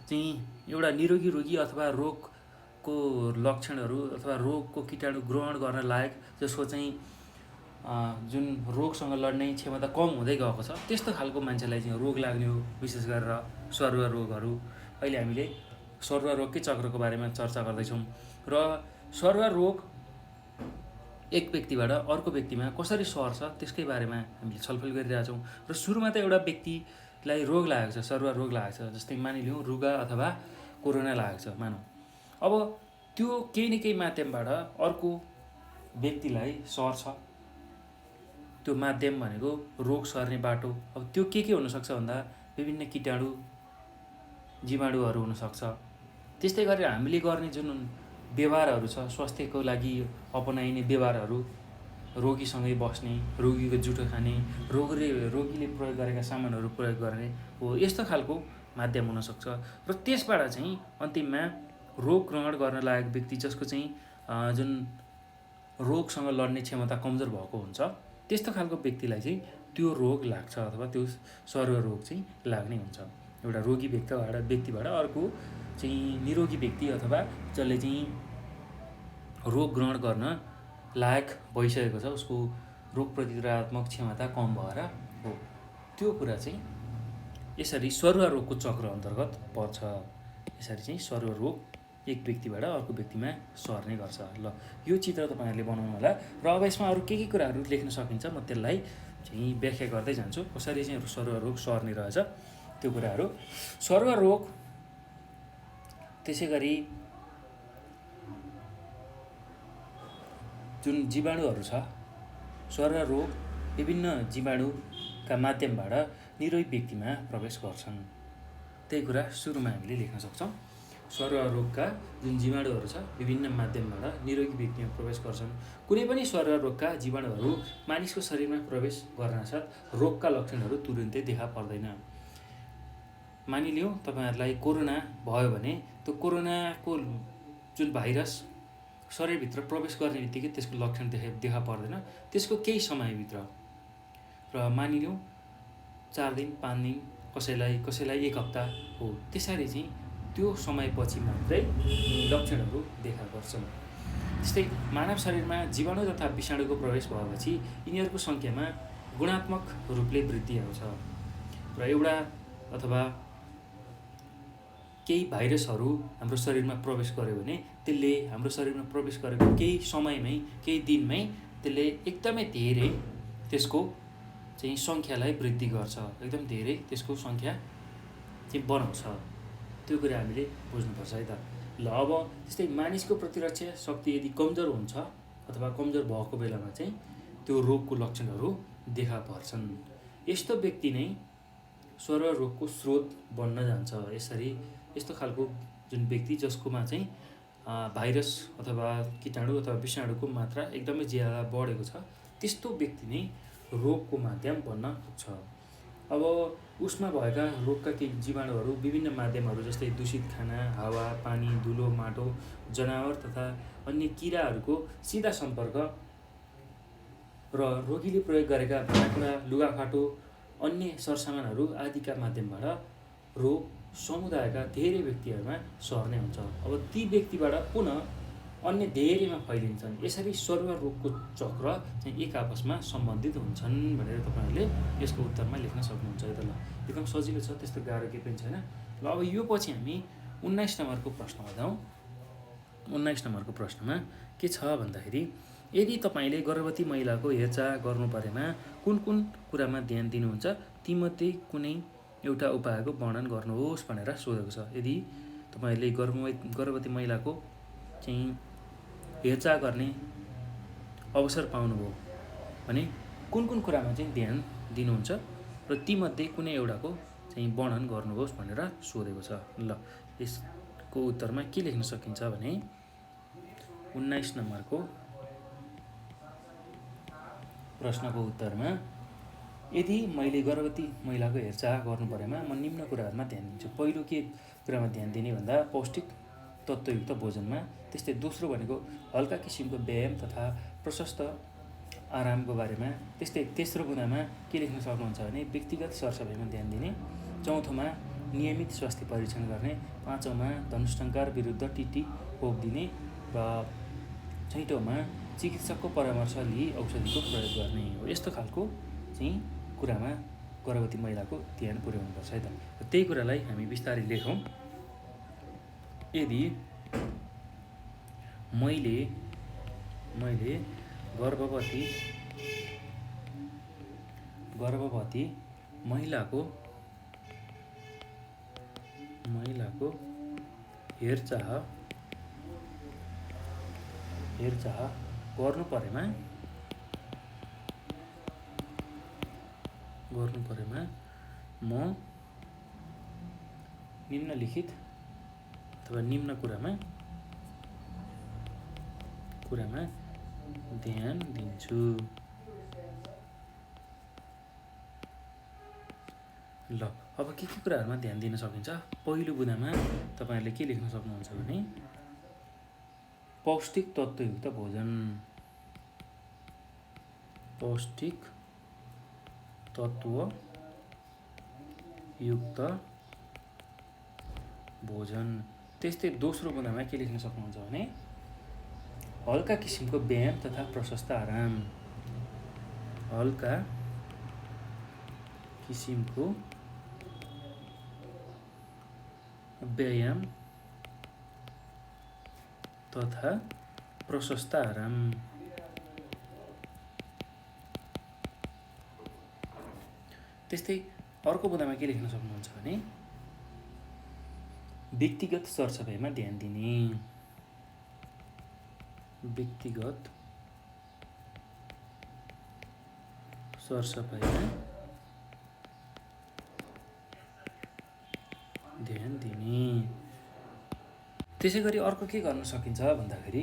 चाहिँ एउटा निरोगी रोगी अथवा रोगको लक्षणहरू अथवा रोगको कीटाणु ग्रहण गर्न लायक, जसको चाहिँ जुन रोगसँग लड्ने क्षमता कम हुँदै गएको छ, त्यस्तो खालको मान्छेलाई चाहिँ रोग लाग्ने हो। विशेष गरेर सर्व रोगहरू, अहिले हामीले सर्व रोगकै चक्रको बारेमा चर्चा गर्दैछौँ र सर्व रोग एक व्यक्तिबाट अर्को व्यक्तिमा कसरी सर्छ त्यसकै बारेमा हामीले छलफल गरिरहेछौँ। र सुरुमा त एउटा व्यक्तिलाई रोग लागेको छ, सर्व रोग लागेको छ, जस्तै मानिलिउँ रुगा अथवा कोरोना लागेको छ मानौँ। अब त्यो केही न केही माध्यमबाट अर्को व्यक्तिलाई सर्छ। त्यो माध्यम भनेको रोग सर्ने बाटो। अब त्यो के हुनसक्छ भन्दा विभिन्न कीटाणु जीवाणुहरू हुनसक्छ। त्यस्तै गरेर हामीले गर्ने जुन व्यवहारहरू छ, स्वास्थ्यको लागि अपनाइने व्यवहारहरू, रोगीसँगै बस्ने, रोगीको जुठो खाने, रोगीले प्रयोग गरेका सामानहरू प्रयोग गर्ने हो, यस्तो खालको माध्यम हुनसक्छ। र त्यसबाट चाहिँ अन्तिममा रोग ग्रहण गर्न लायक व्यक्ति जसको चाहिँ जुन रोगसँग लड्ने क्षमता कमजोर भएको हुन्छ त्यस्तो खालको व्यक्तिलाई चाहिँ त्यो रोग लाग्छ अथवा त्यो सर्वरोग चाहिँ लाग्ने हुन्छ। एउटा रोगी व्यक्तिबाट अर्को चाहिँ निरोगी व्यक्ति अथवा जसले चाहिँ रोग ग्रहण गर्न लायक भइसकेको छ, उसको रोग प्रतिरोधात्मक क्षमता कम भएर हो, त्यो कुरा चाहिँ यसरी सरुवा रोगको चक्र अन्तर्गत पर्छ। यसरी चाहिँ सरुवा रोग एक व्यक्तिबाट अर्को व्यक्तिमा सर्ने गर्छ। ल, यो चित्र तपाईँहरूले बनाउनु होला र अब यसमा अरू के कुराहरू लेख्न सकिन्छ म त्यसलाई चाहिँ व्याख्या गर्दै जान्छु, कसरी चाहिँ सरुवा रोग सर्ने रहेछ त्यो कुराहरू। सरुवा रोग त्यसै गरी जुन जीवाणुहरू छ, सरुवा रोग विभिन्न जीवाणुका माध्यमबाट निरोगी व्यक्तिमा प्रवेश गर्छन्। त्यही कुरा सुरुमा हामीले लेख्न सक्छौँ। सरुवा रोगका जुन जीवाणुहरू छ विभिन्न माध्यमबाट निरोगी व्यक्तिमा प्रवेश गर्छन्। कुनै पनि सरुवा रोगका जीवाणुहरू मानिसको शरीरमा प्रवेश गर्नासाथ रोगका लक्षणहरू तुरुन्तै देखा पर्दैन। मानिलिउँ तपाईँहरूलाई कोरोना भयो भने त्यो कोरोनाको जुन भाइरस शरीरभित्र प्रवेश गर्ने बित्तिकै त्यसको लक्षण देखा पर्दैन, त्यसको केही समयभित्र। र मानिलिउँ 4 दिन 5 दिन, कसैलाई 1 हप्ता हो, त्यसरी चाहिँ त्यो समयपछि मात्रै लक्षणहरू देखा पर्छन्। त्यस्तै मानव शरीरमा जीवाणु तथा विषाणुको प्रवेश भएपछि यिनीहरूको सङ्ख्यामा गुणात्मक रूपले वृद्धि आउँछ र एउटा अथवा केही भाइरसहरू हाम्रो शरीरमा प्रवेश गर्यो भने त्यसले हाम्रो शरीरमा प्रवेश गरेको केही समयमै, केही दिनमै त्यसले एकदमै धेरै त्यसको चाहिँ सङ्ख्यालाई वृद्धि गर्छ, एकदम धेरै त्यसको सङ्ख्या चाहिँ बनाउँछ। त्यो कुरा हामीले बुझ्नुपर्छ है त। ल, अब त्यस्तै मानिसको प्रतिरक्षा शक्ति यदि कमजोर हुन्छ अथवा कमजोर भएको बेलामा चाहिँ त्यो रोगको लक्षणहरू देखा पर्छन्। यस्तो व्यक्ति नै सरुवा रोगको स्रोत बन्न जान्छ। यसरी यस्तो खालको जुन व्यक्ति जसकोमा चाहिँ भाइरस अथवा कीटाणु अथवा विषाणुको मात्रा एकदमै ज्यादा बढेको छ, त्यस्तो व्यक्ति नै रोगको माध्यम बन्न पुग्छ। अब उसमा भएका रोगका केही जीवाणुहरू विभिन्न माध्यमहरू जस्तै दूषित खाना, हावा, पानी, धुलो, माटो, जनावर तथा अन्य किराहरूको सिधा सम्पर्क र रोगीले प्रयोग गरेका भाँडाकुँडा, लुगाफाटो, अन्य सरसामानहरू आदिका माध्यमबाट रोग समुदायका धेरै व्यक्तिहरूमा सर्ने हुन्छ। अब ती व्यक्तिबाट पुनः अन्य धेरैमा फैलिन्छन्। यसरी सरुवा रोगको चक्र चाहिँ एक आपसमा सम्बन्धित हुन्छन् भनेर तपाईँहरूले यसको उत्तरमा लेख्न सक्नुहुन्छ है त। ल, एकदम सजिलो छ, त्यस्तो गाह्रो केही पनि छैन। ल, अब यो पछि हामी 19 नम्बरको प्रश्नमा जाउँ। 19 नम्बरको प्रश्नमा के छ भन्दाखेरि, यदि तपाईँले गर्भवती महिलाको हेरचाह गर्नु परेमा कुन कुरामा ध्यान दिनुहुन्छ, तीमध्ये कुनै एउटा उपायको वर्णन गर्नुहोस् भनेर सोधेको छ। यदि तपाईँहरूले गर्भवती महिलाको चाहिँ हेरचाह गर्ने अवसर पाउनुभयो भने कुन कुरामा चाहिँ ध्यान दिनुहुन्छ र तीमध्ये कुनै एउटाको चाहिँ वर्णन गर्नुहोस् भनेर सोधेको छ। ल, यसको उत्तरमा के लेख्न सकिन्छ भने 19 नम्बरको प्रश्नको उत्तरमा, यदि मैले गर्भवती महिलाको हेरचाह गर्नु परेमा म निम्न कुराहरूमा ध्यान दिन्छु। पहिलो के कुरामा ध्यान दिने भन्दा पौष्टिक तत्त्वयुक्त भोजनमा, त्यस्तै दोस्रो भनेको हल्का किसिमको व्यायाम तथा प्रशस्त आरामको बारेमा, त्यस्तै तेस्रो बुँदामा के लेख्न सक्नुहुन्छ भने व्यक्तिगत सरसफाइमा ध्यान दिने, चौथोमा नियमित स्वास्थ्य परीक्षण गर्ने, पाँचौँमा धनुष्टङ्कार विरुद्ध टिटी खोप दिने र छैटौँमा चिकित्सकको परामर्श लिई औषधिको प्रयोग गर्ने हो। यस्तो खालको चाहिँ कुरामा गर्भवती महिलाको ध्यान पुर्याउनुपर्छ है त। त्यही कुरालाई हामी बिस्तारै लेखौँ। यदि मैले गर्भवती महिलाको हेरचाह गर्नु परेमा म निम्नलिखित अथवा निम्न कुरामा ध्यान दिन्छु। ल, अब के कुराहरूमा ध्यान दिन सकिन्छ? पहिलो बुँदामा तपाईँहरूले के लेख्न सक्नुहुन्छ भने पौष्टिक तत्त्वयुक्त भोजन, पौष्टिक तत्त्वयुक्त भोजन। त्यस्तै दोस्रो बुँदामा के लेख्न सक्नुहुन्छ भने हल्का किसिमको व्यायाम तथा प्रशस्त आराम, हल्का किसिमको व्यायाम तथा प्रशस्त आराम। त्यस्तै अर्को बुँदामा के लेख्न सक्नुहुन्छ भने व्यक्तिगत सरसफाइमा ध्यान दिने, व्यक्तिगत सरसफाइमा ध्यान दिने। त्यसै गरी अर्को के गर्न सकिन्छ भन्दाखेरि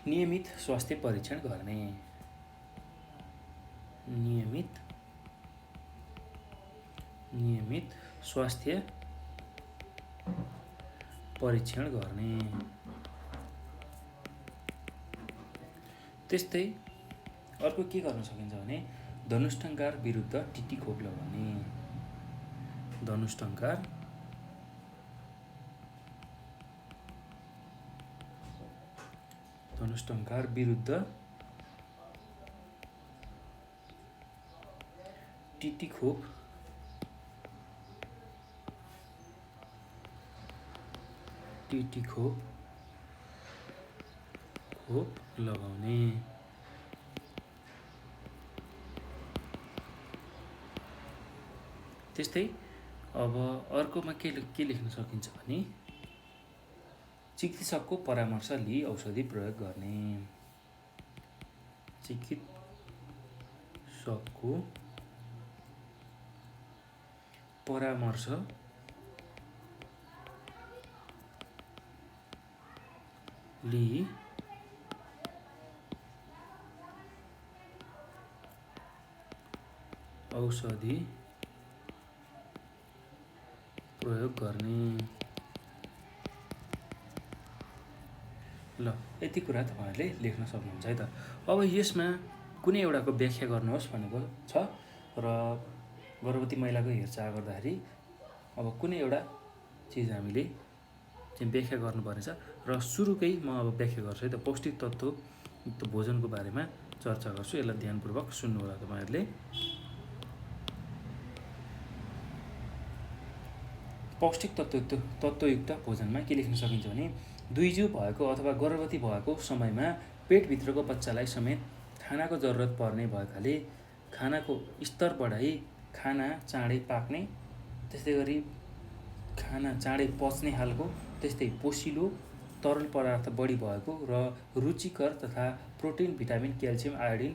नियमित स्वास्थ्य परीक्षण गर्ने, नियमित स्वास्थ्य परीक्षण गर्ने। त्यस्तै अर्को के गर्न सकिन्छ भने धनुष्टङ्कार विरुद्ध टिटी खोप लगाउने, धनुष्टङ्कार विरुद्ध टिटी खोप लगाउने। त्यस्तै अब अर्कोमा के लेख्न सकिन्छ भने चिकित्सकको परामर्श लिई औषधि प्रयोग गर्ने, चिकित्सकको परामर्श लिई औषधि प्रयोग गर्ने। ल यति कुरा तपाईहरुले लेख्न सक्नुहुन्छ है त। अब यसमा कुनै एउटाको व्याख्या गर्नुहोस् भनेको छ र गर्भवती महिलाको हेरचाह गर्दाखेरि अब कुनै एउटा चिज हामीले चाहिँ व्याख्या गर्नुपर्नेछ र सुरुकै म अब व्याख्या गर्छु है त। पौष्टिक तत्त्वयुक्त भोजनको बारेमा चर्चा गर्छु, यसलाई ध्यानपूर्वक सुन्नु होला तपाईहरुले। पौष्टिक तत्त्वयुक्त भोजनमा के लेख्न सकिन्छ भने दुई जिउ भएको अथवा गर्भवती भएको समयमा पेटभित्रको बच्चालाई समेत खानाको जरुरत पर्ने भएकाले खानाको स्तर बढाई खाना चाँडै पाक्ने, त्यस्तै गरी खाना चाँडै पच्ने खालको, त्यस्तै पोषिलो तरल पदार्थ बढी भएको र रुचिकर तथा प्रोटिन, भिटामिन, क्याल्सियम, आयोडिन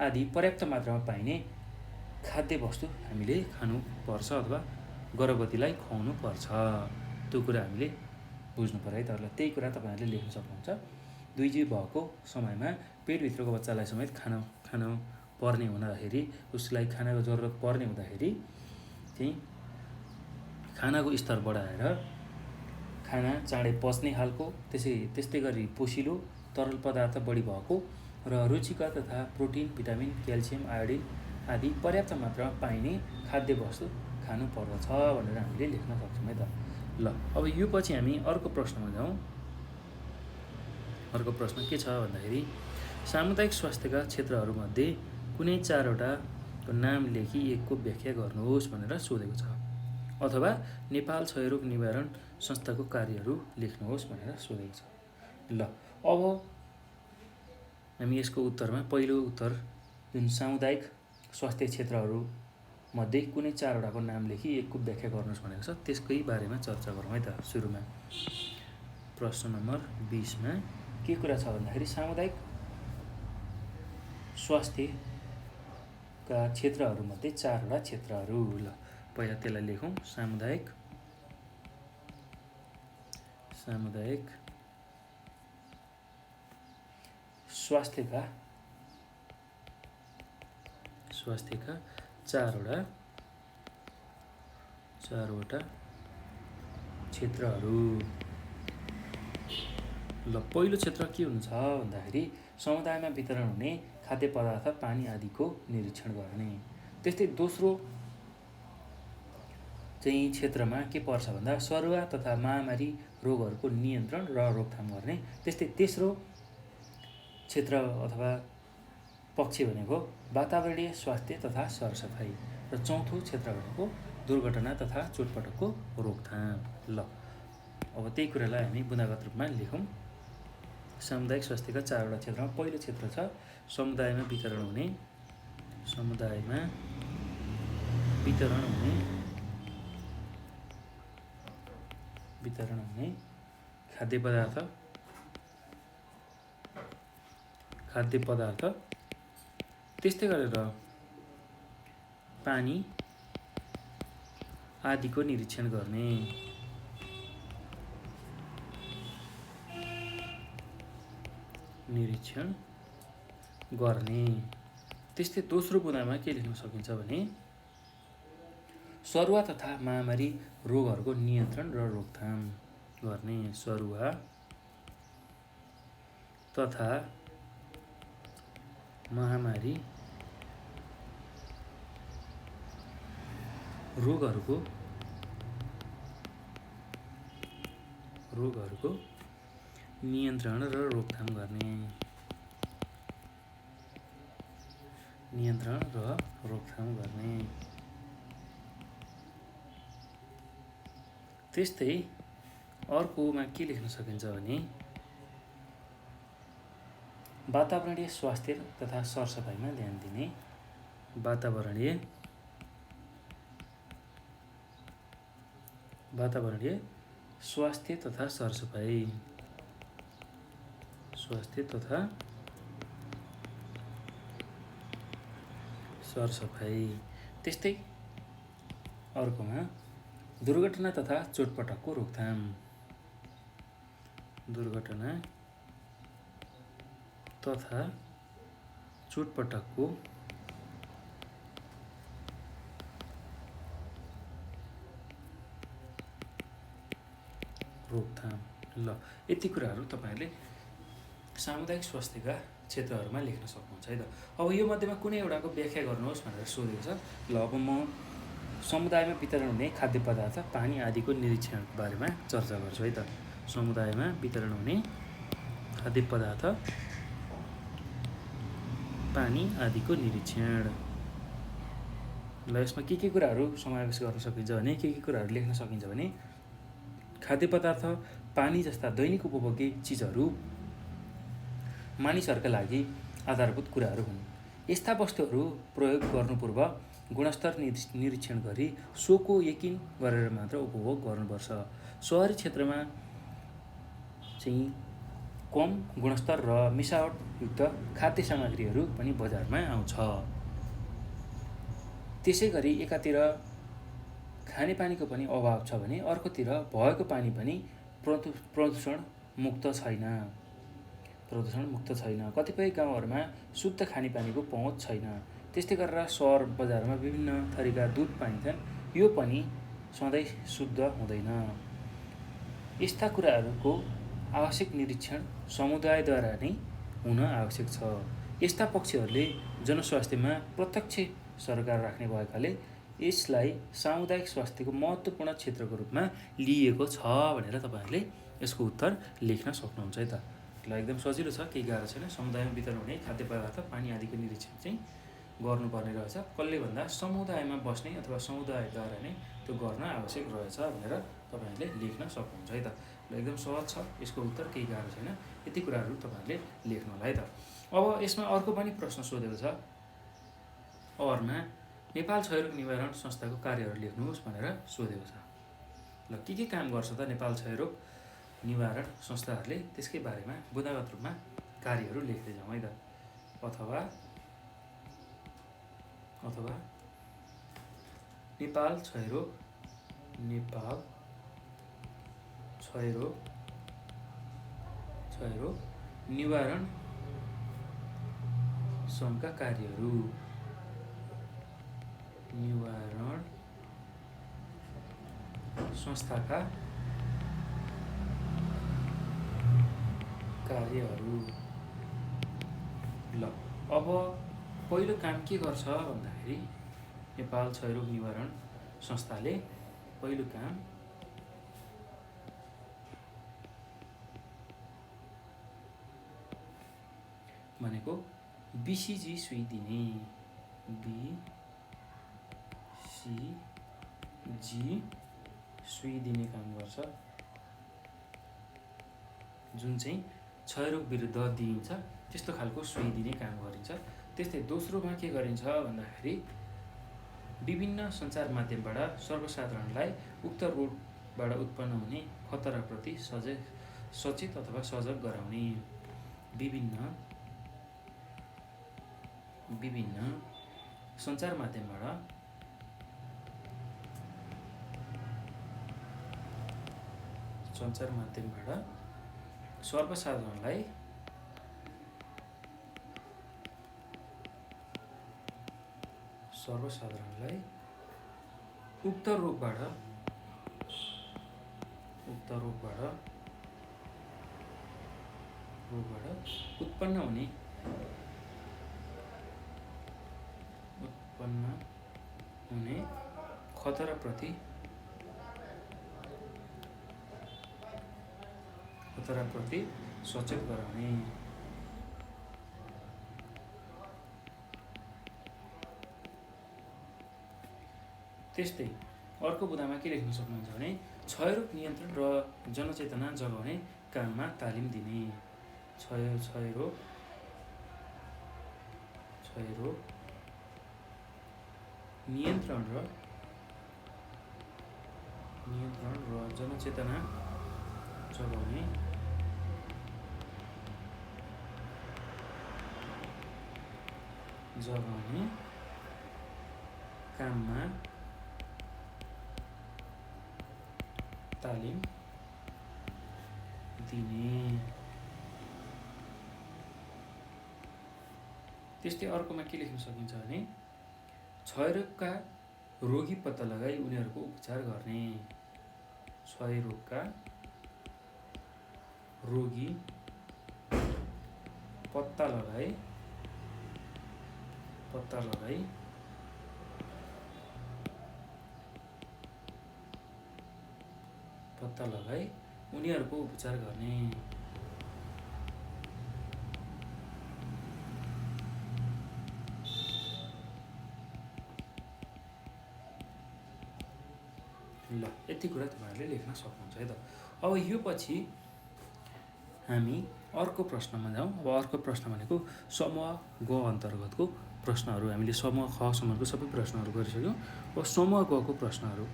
आदि पर्याप्त मात्रामा पाइने खाद्य वस्तु हामीले खानुपर्छ अथवा गर्भवतीलाई खुवाउनु पर्छ। त्यो कुरा हामीले बुझ्नु पर्यो है त। त्यही कुरा तपाईहरुले लेख्न सक्नुहुन्छ। दुई जिउ भएको समयमा पेटभित्रको बच्चालाई समेत खाना पर्ने हुँदाखेरि, उसलाई खानाको जरुरत पर्ने हुँदाखेरि चाहिँ खानाको स्तर बढाएर खाना चाँडै पच्ने खालको, त्यस्तै गरी पोषिलो तरल पदार्थ बढी भएको र रुचिकर तथा प्रोटिन, भिटामिन, क्याल्सियम, आयोडिन आदि पर्याप्त मात्रामा पाइने खाद्य वस्तु खानु पर्दछ भनेर हामीले लेख्न सक्छौँ है त। ल अब यो पछि हामी अर्को प्रश्नमा जाउँ। अर्को प्रश्न के छ भन्दाखेरि सामुदायिक स्वास्थ्यका क्षेत्रहरूमध्ये कुनै 4वटाको नाम लेखी एकको व्याख्या गर्नुहोस् भनेर सोधेको छ, अथवा नेपाल क्षयरोग निवारण संस्थाको कार्यहरू लेख्नुहोस् भनेर सोधेको छ। ल अब हामी यसको उत्तरमा पहिलो उत्तर जुन सामुदायिक स्वास्थ्य क्षेत्रहरू मध्ये कुनै 4वटाको नाम लेखी एकको व्याख्या गर्नुहोस् भनेको छ, त्यसकै बारेमा चर्चा गरौँ है त। सुरुमा प्रश्न नम्बर 20 मा के कुरा छ भन्दाखेरि सामुदायिक स्वास्थ्यका क्षेत्रहरूमध्ये 4वटा क्षेत्रहरू। ल पहिला त्यसलाई लेखौँ। सामुदायिक स्वास्थ्यका 4वटा क्षेत्रहरू। ल ल पहिलो क्षेत्र के हुन्छ भन्दाखेरि समुदायमा वितरण हुने खाद्य पदार्थ पानी आदिको निरीक्षण गर्ने। त्यस्तै दोस्रो चाहिँ क्षेत्रमा के पर्छ भन्दा सरुवा तथा महामारी रोगहरूको नियन्त्रण र रोकथाम गर्ने। त्यस्तै तेस्रो क्षेत्र अथवा पक्ष भनेको वातावरणीय स्वास्थ्य तथा सरसफाइ र चौथो क्षेत्र भनेको दुर्घटना तथा चोटपटकको रोकथाम। ल अब त्यही कुरालाई हामी बुँदागत रूपमा लेखौँ। सामुदायिक स्वास्थ्यका चारवटा क्षेत्रमा पहिलो क्षेत्र छ समुदायमा वितरण हुने खाद्य पदार्थ त्यस्तै गरेर पानी आदिको निरीक्षण गर्ने। त्यस्तै दोस्रो बुँदामा के लेख्न सकिन्छ भने सरुवा तथा महामारी रोगहरूको नियन्त्रण र रोकथाम गर्ने। सरुवा तथा महामारी रोगहरूको नियन्त्रण र रोकथाम गर्ने। त्यस्तै अर्कोमा के लेख्न सकिन्छ भने वातावरणीय स्वास्थ्य तथा सरसफाइमा ध्यान दिने। वातावरणीय स्वास्थ्य तथा सरसफाइ। त्यस्तै अर्कोमा दुर्घटना तथा चोटपटकको रोकथाम। ल यति कुराहरू तपाईहरुले सामुदायिक स्वास्थ्यका क्षेत्रहरूमा लेख्न सक्नुहुन्छ है त। अब यो मध्येमा कुनै एउटाको व्याख्या गर्नुहोस् भनेर सोधेको छ। ल अब म समुदायमा वितरण हुने खाद्य पदार्थ पानी आदिको निरीक्षणको बारेमा चर्चा गर्छु है त। समुदायमा वितरण हुने खाद्य पदार्थ पानी आदिको निरीक्षण। ल यसमा के कुराहरू समावेश गर्न सकिन्छ भने के कुराहरू लेख्न सकिन्छ भने खाद्य पदार्थ पानी जस्ता दैनिक उपभोग्य चिजहरू मानिसहरूका लागि आधारभूत कुराहरू हुन्। यस्ता वस्तुहरू प्रयोग गर्नुपूर्व गुणस्तर निरीक्षण गरी सोको यकिन गरेर मात्र उपभोग गर्नुपर्छ। शहरी क्षेत्रमा चाहिँ कम गुणस्तर र मिसावटयुक्त खाद्य सामग्रीहरू पनि बजारमा आउँछ। त्यसैगरी एकातिर खानेपानीको पनि अभाव छ भने अर्कोतिर भएको पानी पनि प्रदूषण मुक्त छैन। कतिपय गाउँहरूमा शुद्ध खानेपानीको पहुँच छैन। त्यस्तै गरेर सहर बजारमा विभिन्न थरीका दुध पाइन्छन्, यो पनि सधैँ शुद्ध हुँदैन। यस्ता कुराहरूको आवश्यक निरीक्षण समुदायद्वारा नै हुन आवश्यक छ। यस्ता पक्षहरूले जनस्वास्थ्यमा प्रत्यक्ष सरकार राख्ने भएकाले यसलाई सामुदायिक स्वास्थ्यको महत्त्वपूर्ण क्षेत्रको रूपमा लिएको छ भनेर तपाईहरुले यसको उत्तर लेख्न सक्नुहुन्छ है त। ल एकदम सजिलो छ, केही गाह्रो छैन। समुदायमा वितरण हुने खाद्य पदार्थ पानी आदिको निरीक्षण चाहिँ गर्नुपर्ने रहेछ। कसले भन्दा समुदायमा बस्ने अथवा समुदायद्वारा नै त्यो गर्न आवश्यक रहेछ भनेर तपाईहरुले लेख्न सक्नुहुन्छ है त। ल एकदम सहज छ, यसको उत्तर केही गाह्रो छैन। यति कुराहरू तपाईहरुले लेख्नु होला है त। अब यसमा अर्को पनि प्रश्न सोधेको छ। अरमा नेपाल क्षयरोग निवारण संस्थाको कार्यहरू लेख्नुहोस् भनेर सोधेको छ। ल के काम गर्छ त नेपाल क्षयरोग निवारण संस्थाहरूले, त्यसकै बारेमा बुँदागत रूपमा कार्यहरू लेख्दै जाउँ है त। अथवा नेपाल क्षयरोग निवारण सङ्घका कार्यहरू। निवारण संस्थाका कार्यहरू। ल अब पहिलो काम के गर्छ भन्दाखेरि नेपाल क्षयरोग निवारण संस्थाले पहिलो काम भनेको BCG सुई दिने। BCG सुई दिने काम गर्छ, जुन चाहिँ क्षयरोग विरुद्ध दिइन्छ त्यस्तो खालको सुई दिने काम गरिन्छ। त्यस्तै दोस्रोमा के गरिन्छ भन्दाखेरि विभिन्न सञ्चार माध्यमबाट सर्वसाधारणलाई उक्त रोगबाट उत्पन्न हुने खतराप्रति सचेत अथवा सजग गराउने। विभिन्न सञ्चार माध्यमबाट सर्वसाधारणलाई उक्त रोगबाट उत्पन्न हुने खतराप्रति सचेत गराउने। त्यस्तै अर्को बुदामा के लेख्न सक्नुहुन्छ भने क्षयरोग नियन्त्रण र जनचेतना जगाउने काममा तालिम दिने। क्षयरोग नियन्त्रण र जनचेतना जगाउने काममा तालिम दिने। त्यस्तै अर्कोमा के लेख्न सकिन्छ भने क्षयरोगका रोगी पत्ता लगाई उनीहरूको उपचार गर्ने। क्षयरोगका रोगी पत्ता लगाई उनीहरूको उपचार गर्ने। ल यति कुरा तपाईँहरूले लेख्न सक्नुहुन्छ है त। अब यो पछि हामी अर्को प्रश्नमा जाउँ। अब अर्को प्रश्न भनेको समूह ग अन्तर्गतको प्रश्नहरू। हामीले समूह खसम्मको सबै प्रश्नहरू गरिसक्यौँ। अब समूह गको प्रश्नहरू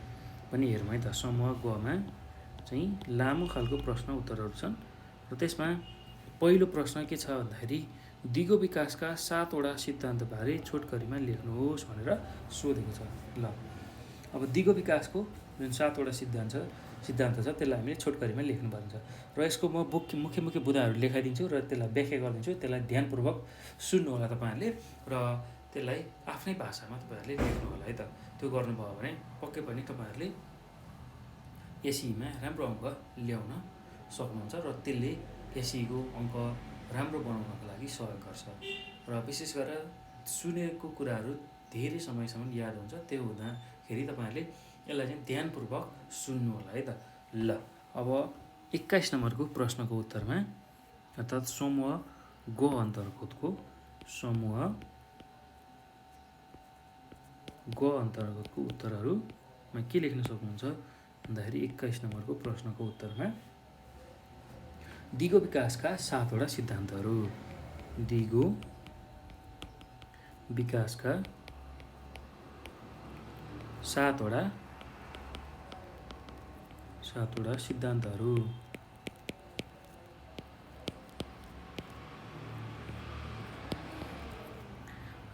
पनि हेरौँ है त। समूह गमा चाहिँ लामो खालको प्रश्न उत्तरहरू छन् र त्यसमा पहिलो प्रश्न के छ भन्दाखेरि दिगो विकासका 7वटा सिद्धान्तबारे छोटकरीमा लेख्नुहोस् भनेर सोधेको छ। ल अब दिगो विकासको जुन 7वटा सिद्धान्त छ त्यसलाई हामीले छोटकरीमा लेख्नुपर्ने छ र यसको म मुख्य बुदाहरू लेखाइदिन्छु र त्यसलाई व्याख्या गरिदिन्छु। त्यसलाई ध्यानपूर्वक सुन्नु होला तपाईँहरूले र त्यसलाई आफ्नै भाषामा तपाईँहरूले लेख्नु होला है त। त्यो गर्नुभयो भने पक्कै पनि तपाईँहरूले एसईमा राम्रो अङ्क ल्याउन सक्नुहुन्छ र त्यसले एसईको अङ्क राम्रो बनाउनको लागि सहयोग गर्छ र विशेष गरेर सुनेको कुराहरू धेरै समयसम्म याद हुन्छ। त्यो हुँदाखेरि तपाईँहरूले यसलाई चाहिँ ध्यानपूर्वक सुन्नु होला है त। ल अब 21 नम्बरको प्रश्नको उत्तरमा अर्थात् समूह ग अन्तर्गतको उत्तरहरूमा के लेख्न सक्नुहुन्छ भन्दाखेरि 21 नम्बरको प्रश्नको उत्तरमा दिगो विकासका 7वटा सिद्धान्तहरू। दिगो विकासका 7वटा सिद्धान्तहरू।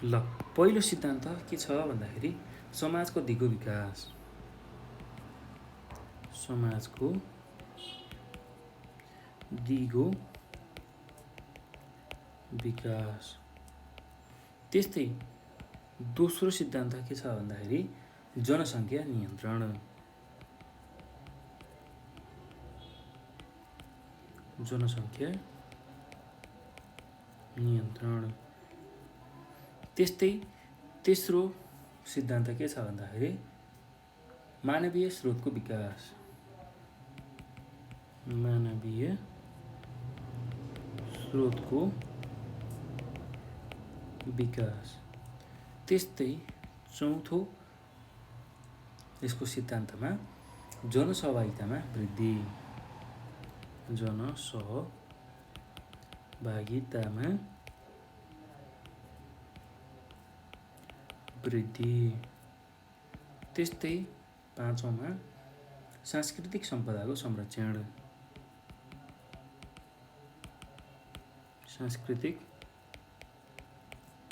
ल पहिलो सिद्धान्त के छ भन्दाखेरि समाजको दिगो विकास। त्यस्तै दोस्रो सिद्धान्त के छ भन्दाखेरि जनसङ्ख्या नियन्त्रण। नियन्त्रण। त्यस्तै तेस्रो सिद्धान्त के छ भन्दाखेरि मानवीय स्रोतको विकास। मानवीय स्रोतको विकास। त्यस्तै चौथो यसको सिद्धान्तमा जनसहभागितामा वृद्धि। जनसहभागितामा वृद्धि। त्यस्तै पाँचौँमा सांस्कृतिक सम्पदाको संरक्षण। सांस्कृतिक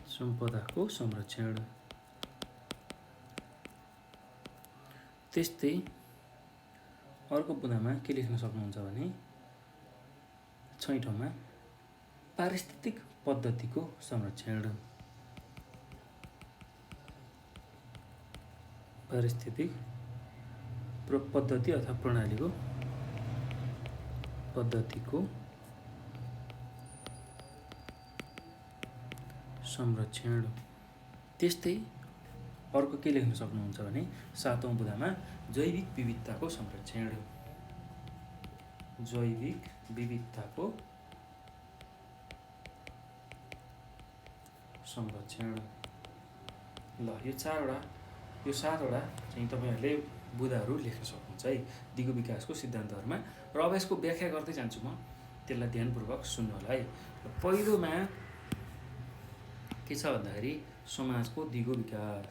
सम्पदाको संरक्षण। त्यस्तै अर्को बुँदामा के लेख्न सक्नुहुन्छ भने छैठौँमा पारिस्थितिक पद्धतिको संरक्षण। पारिस्थितिक पद्धति अथवा पद्धतिको संरक्षण। त्यस्तै अर्को के लेख्न सक्नुहुन्छ भने सातौँ बुँदामा जैविक विविधताको संरक्षण। जैविक विविधताको संरक्षण। ल यो सातवटा चाहिँ तपाईँहरूले बुँदाहरू लेख्न सक्नुहुन्छ है दिगो विकासको सिद्धान्तहरूमा। र अब यसको व्याख्या गर्दै जान्छु म, त्यसलाई ध्यानपूर्वक सुन्नु होला है। पहिलोमा के छ भन्दाखेरि समाजको दिगो विकास।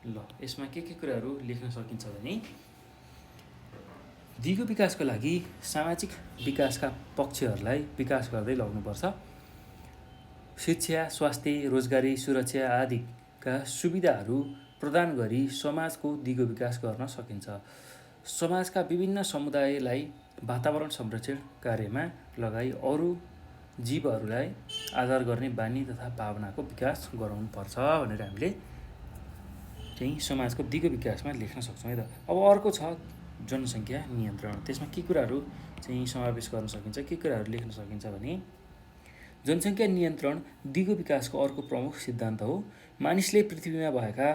ल यसमा के कुराहरू लेख्न सकिन्छ भने दिगो विकासको लागि सामाजिक विकासका पक्षहरूलाई विकास गर्दै लग्नुपर्छ। शिक्षा, स्वास्थ्य, रोजगारी, सुरक्षा आदिका सुविधाहरू प्रदान गरी समाजको दिगो विकास गर्न सकिन्छ। समाजका विभिन्न समुदायलाई वातावरण संरक्षण कार्यमा लगाई अरू जीवहरूलाई आदर गर्ने बानी तथा भावनाको विकास गराउनुपर्छ भनेर हामीले चाहिँ समाजको दिगो विकासमा लेख्न सक्छौँ है त। अब अर्को छ जनसङ्ख्या नियन्त्रण। त्यसमा के कुराहरू चाहिँ समावेश गर्न सकिन्छ, के कुराहरू लेख्न सकिन्छ भने जनसङ्ख्या नियन्त्रण दिगो विकासको अर्को प्रमुख सिद्धान्त हो। मानिसले पृथ्वीमा भएका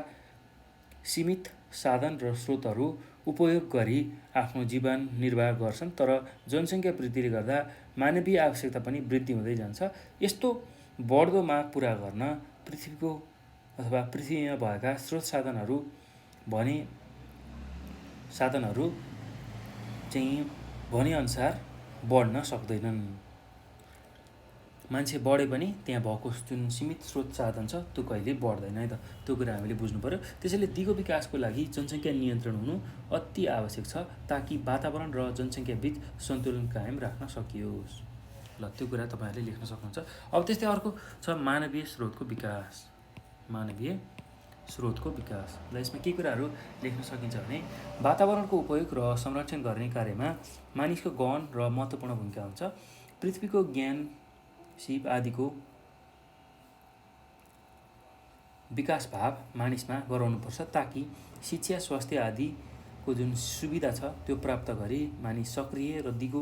सीमित साधन र स्रोतहरू उपयोग गरी आफ्नो जीवन निर्वाह गर्छन्, तर जनसङ्ख्या वृद्धिले गर्दा मानवीय आवश्यकता पनि वृद्धि हुँदै जान्छ। यस्तो बढ्दो माग पुरा गर्न पृथ्वीमा भएका स्रोत साधनहरू चाहिँ भनेअनुसार बढ्न सक्दैनन्। मान्छे बढे पनि त्यहाँ भएको जुन सीमित स्रोत साधन छ त्यो कहिले बढ्दैन है त। त्यो कुरा हामीले बुझ्नु पर्यो। त्यसैले दिगो विकासको लागि जनसङ्ख्या नियन्त्रण हुनु अति आवश्यक छ ताकि वातावरण र जनसङ्ख्या बीच सन्तुलन कायम राख्न सकियोस्। ल त्यो कुरा तपाईँहरूले लेख्न सक्नुहुन्छ। अब त्यस्तै अर्को छ मानवीय स्रोतको विकास। मानवीय स्रोतको विकास। ल यसमा के कुराहरू लेख्न सकिन्छ भने वातावरणको उपयोग र संरक्षण गर्ने कार्यमा मानिसको गहन र महत्त्वपूर्ण भूमिका हुन्छ। पृथ्वीको ज्ञान सिप आदिको विकास भाव मानिसमा गराउनुपर्छ ताकि शिक्षा, स्वास्थ्य आदिको जुन सुविधा छ त्यो प्राप्त गरी मानिस सक्रिय र दिगो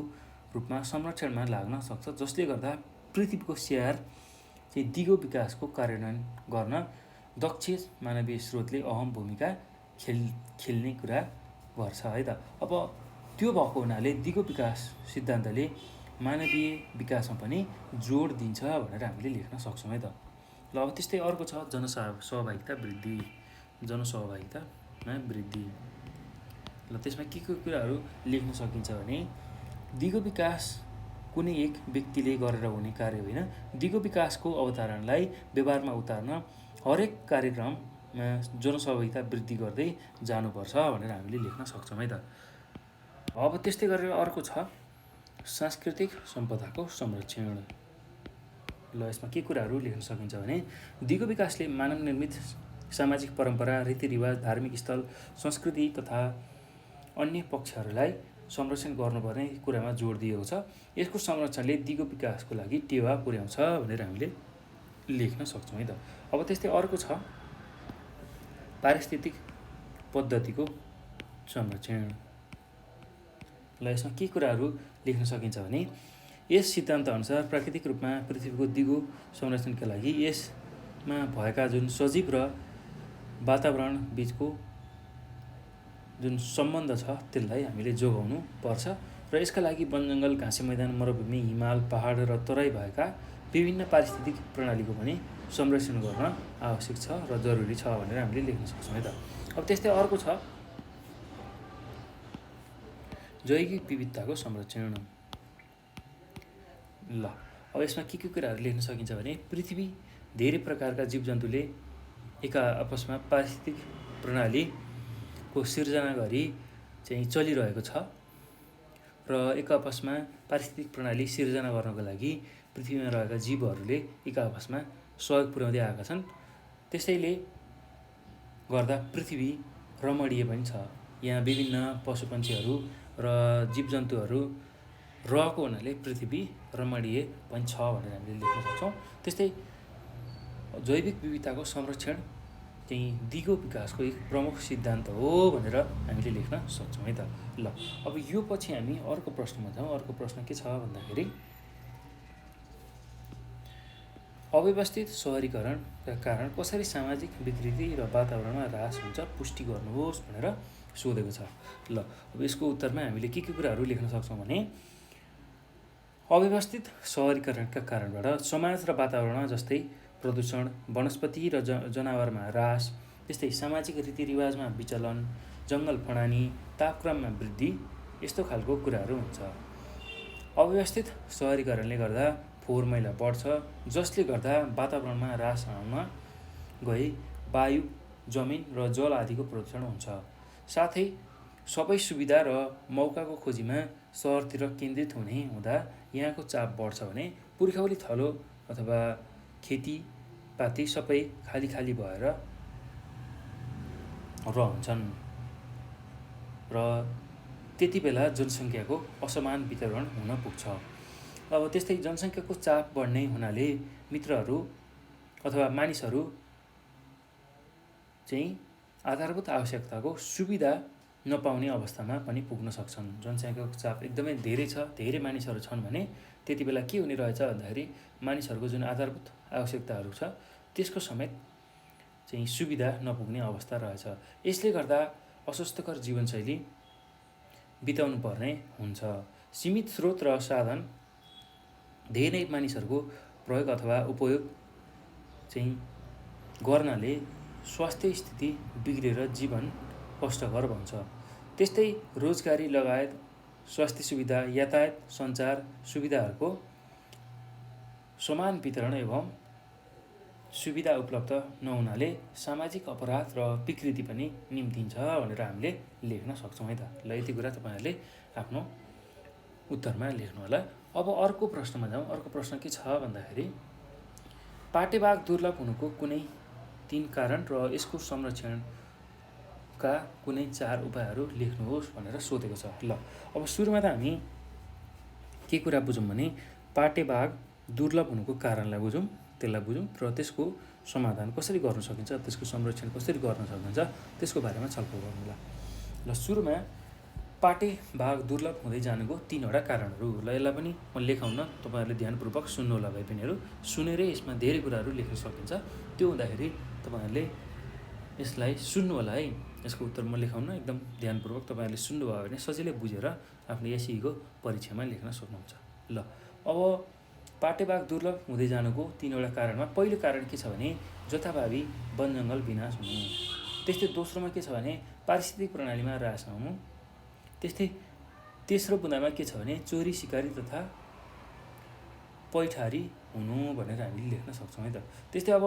रूपमा संरक्षणमा लाग्न सक्छ, जसले गर्दा पृथ्वीको स्याहार चाहिँ दिगो विकासको कार्यान्वयन गर्न दक्ष मानवीय स्रोतले अहम भूमिका खेल्ने कुरा गर्छ है त। अब त्यो भएको हुनाले दिगो विकास सिद्धान्तले मानवीय विकासमा पनि जोड दिन्छ भनेर हामीले लेख्न सक्छौँ है त। ल अब त्यस्तै अर्को छ जनसहभागिता वृद्धि। जनसहभागितामा वृद्धि। ल त्यसमा के कुराहरू लेख्न सकिन्छ भने दिगो विकास कुनै एक व्यक्तिले गरेर हुने कार्य होइन। दिगो विकासको अवधारणालाई व्यवहारमा उतार्न हरेक कार्यक्रममा जनसहभागिता वृद्धि गर्दै जानुपर्छ भनेर हामीले लेख्न सक्छौँ है त। अब त्यस्तै गरेर अर्को छ सांस्कृतिक सम्पदाको संरक्षण। ल यसमा के कुराहरू लेख्न सकिन्छ भने दिगो विकासले मानव निर्मित सामाजिक परम्परा, रीतिरिवाज, धार्मिक स्थल, संस्कृति तथा अन्य पक्षहरूलाई संरक्षण गर्नुपर्ने कुरामा जोड दिएको छ। यसको संरक्षणले दिगो विकासको लागि टेवा पुर्याउँछ भनेर हामीले लेख्न सक्छौँ है त। अब त्यस्तै अर्को छ पारिस्थितिक पद्धतिको संरक्षण। ल यसमा के कुराहरू लेख्न सकिन्छ भने यस सिद्धान्तअनुसार प्राकृतिक रूपमा पृथ्वीको दिगो संरक्षणका लागि यसमा भएका जुन सजीव र वातावरण बिचको जुन सम्बन्ध छ त्यसलाई हामीले जोगाउनु पर्छ र यसका लागि वनजङ्गल, घाँसे मैदान, मरुभूमि, हिमाल, पहाड र तराई भएका विभिन्न पारिस्थितिक प्रणालीको पनि संरक्षण गर्न आवश्यक छ र जरुरी छ भनेर हामीले लेख्न सक्छौँ है त। अब त्यस्तै अर्को छ जैविक विविधताको संरक्षण। ल अब यसमा के कुराहरू लेख्न सकिन्छ भने पृथ्वी धेरै प्रकारका जीवजन्तुले एका आपसमा पारिस्थितिक प्रणालीको सिर्जना गरी चाहिँ चलिरहेको छ र एक आपसमा पारिस्थितिक प्रणाली सिर्जना गर्नको लागि पृथ्वीमा रहेका जीवहरूले एक आपसमा सहयोग पुर्याउँदै आएका छन्। त्यसैले गर्दा पृथ्वी रमणीय पनि छ। यहाँ विभिन्न पशुपन्छीहरू र जीवजन्तुहरू रहेको हुनाले पृथ्वी रमणीय पनि छ भनेर हामीले लेख्न सक्छौँ। त्यस्तै जैविक विविधताको संरक्षण चाहिँ दिगो विकासको एक प्रमुख सिद्धान्त हो भनेर हामीले लेख्न सक्छौँ है त। ल अब यो पछि हामी अर्को प्रश्नमा जाउँ। अर्को प्रश्न के छ भन्दाखेरि अव्यवस्थित सहरीकरणका कारण कसरी सामाजिक विकृति र वातावरणमा ह्रास हुन्छ पुष्टि गर्नुहोस् भनेर सोधेको छ। ल अब यसको उत्तरमा हामीले के कुराहरू लेख्न सक्छौँ भने अव्यवस्थित सहरीकरणका कारणबाट समाज र वातावरण जस्तै प्रदूषण, वनस्पति र जनावरमा ह्रास, त्यस्तै सामाजिक रीतिरिवाजमा विचलन, जङ्गल फडानी, तापक्रममा वृद्धि यस्तो खालको कुराहरू हुन्छ। अव्यवस्थित सहरीकरणले गर्दा फोहोर मैला बढ्छ जसले गर्दा वातावरणमा ह्रास आउन गई वायु, जमिन र जल आदिको प्रदूषण हुन्छ। साथै सबै सुविधा र मौकाको खोजीमा सहरतिर केन्द्रित हुने हुँदा यहाँको चाप बढ्छ भने पुर्ख्यौली थलो अथवा खेतीपाती सबै खाली खाली भएर रहन्छन् र त्यति बेला जनसङ्ख्याको असमान वितरण हुन पुग्छ। अब त्यस्तै जनसङ्ख्याको चाप बढ्ने हुनाले मित्रहरू अथवा मानिसहरू चाहिँ आधारभूत आवश्यकताको सुविधा नपाउने अवस्थामा पनि पुग्न सक्छन्। जनसङ्ख्याको चाप एकदमै धेरै छ, धेरै मानिसहरू छन् भने त्यति बेला के हुने रहेछ भन्दाखेरि मानिसहरूको जुन आधारभूत आवश्यकताहरू छ त्यसको समेत चाहिँ सुविधा नपुग्ने अवस्था रहेछ। यसले गर्दा अस्वास्थ्यकर जीवनशैली बिताउनु पर्ने हुन्छ। सीमित स्रोत र साधन धेरै मानिसहरूको प्रयोग अथवा उपयोग चाहिँ गर्नाले स्वास्थ्य स्थिति बिग्रेर जीवन कष्टकर बन्छ। त्यस्तै रोजगारी लगायत स्वास्थ्य सुविधा, यातायात, सञ्चार सुविधाहरूको समान वितरण एवं सुविधा उपलब्ध नहुनाले सामाजिक अपराध र विकृति पनि निम्तिन्छ भनेर हामीले लेख्न सक्छौँ है त। ल यति कुरा तपाईँहरूले आफ्नो उत्तरमा लेख्नु होला। अब अर्को प्रश्नमा जाउँ। अर्को प्रश्न के छ भन्दाखेरि पाटेबाघ दुर्लभ हुनुको कुनै 3 कारण र यसको संरक्षणका कुनै 4 उपायहरू लेख्नुहोस् भनेर सोधेको छ। ल अब सुरुमा त हामी के कुरा बुझौँ भने पाटेबाघ दुर्लभ हुनुको कारणलाई बुझौँ, त्यसलाई बुझौँ र त्यसको समाधान कसरी गर्न सकिन्छ, त्यसको संरक्षण कसरी गर्न सकिन्छ त्यसको बारेमा छलफल गरौँ। ल सुरुमा पाटेबाघ दुर्लभ हुँदै जानुको 3 वटा कारणहरू। ल यसलाई पनि म लेखाउन तपाईँहरूले ध्यानपूर्वक सुन्नु होला भाइ बहिनीहरू। सुनेरै यसमा धेरै कुराहरू लेख्न सकिन्छ। त्यो हुँदाखेरि तपाईँहरूले यसलाई सुन्नु होला है। यसको उत्तर म लेखाउन एकदम ध्यानपूर्वक तपाईँहरूले सुन्नुभयो भने सजिलै बुझेर आफ्नो एसईको परीक्षामा लेख्न सक्नुहुन्छ। ल अब पाटेबाघ दुर्लभ हुँदै जानुको 3 वटा कारणमा पहिलो कारण के छ भने जथाभावी वनजङ्गल विनाश हुनु। त्यस्तै दोस्रोमा के छ भने पारिस्थितिक प्रणालीमा ह्रास आउनु। त्यस्तै तेस्रो बुँदामा के छ भने चोरी सिकारी तथा पैठारी हुनु भनेर हामीले लेख्न सक्छौँ है त। त्यस्तै अब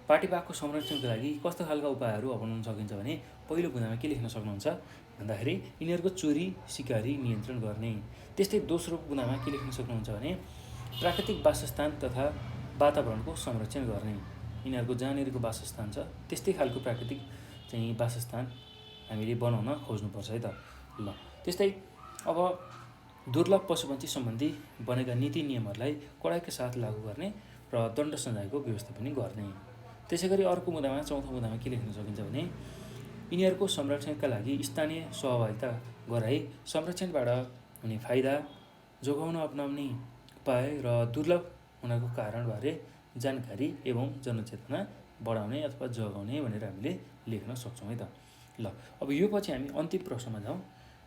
पाटेबाघको संरक्षणको लागि कस्तो खालका उपायहरू अपनाउन सकिन्छ भने पहिलो बुँदामा के लेख्न सक्नुहुन्छ भन्दाखेरि यिनीहरूको चोरी सिकारी नियन्त्रण गर्ने। त्यस्तै दोस्रो बुँदामा के लेख्न सक्नुहुन्छ भने प्राकृतिक वासस्थान तथा वातावरणको संरक्षण गर्ने। यिनीहरूको जहाँनिरको वासस्थान छ त्यस्तै खालको प्राकृतिक चाहिँ वासस्थान हामीले बनाउन खोज्नुपर्छ है त। ल त्यस्तै अब दुर्लभ पशुपन्छी सम्बन्धी बनेका नीति नियमहरूलाई कडाइका साथ लागू गर्ने र दण्ड सजायको व्यवस्था पनि गर्ने। त्यसै गरी अर्को मुद्दामा चौथो मुद्दामा के लेख्न सकिन्छ भने यिनीहरूको संरक्षणका लागि स्थानीय सहभागिता गराई संरक्षणबाट हुने फाइदा जोगाउन अपनाउने उपाय र दुर्लभ हुनको कारणबारे जानकारी एवं जनचेतना बढाउने अथवा जगाउने भनेर हामीले लेख्न सक्छौँ है त। ल अब यो पछि हामी अन्तिम प्रश्नमा जाउँ।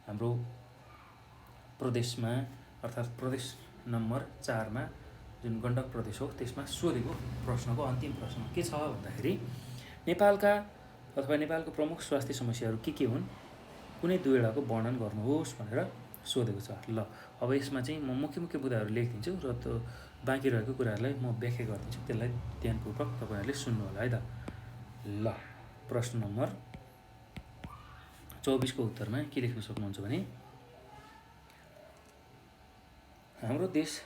हाम्रो प्रदेशमा अर्थात् प्रदेश नम्बर 4मा जुन गण्डक प्रदेश हो त्यसमा सोधेको प्रश्नको अन्तिम प्रश्न के छ भन्दाखेरि नेपालका अथवा नेपालको प्रमुख स्वास्थ्य समस्याहरू के हुन्, कुनै दुईवटाको वर्णन गर्नुहोस् भनेर सोधेको छ। ल अब यसमा चाहिँ म मुख्य मुख्य मुद्दाहरू लेखिदिन्छु र त्यो बाँकी रहेको कुराहरूलाई म व्याख्या गरिदिन्छु, त्यसलाई ध्यानपूर्वक तपाईँहरूले सुन्नु होला है त। ल प्रश्न नम्बर 24 को उत्तरमा के लेख्न सक्नुहुन्छ भने हाम्रो देश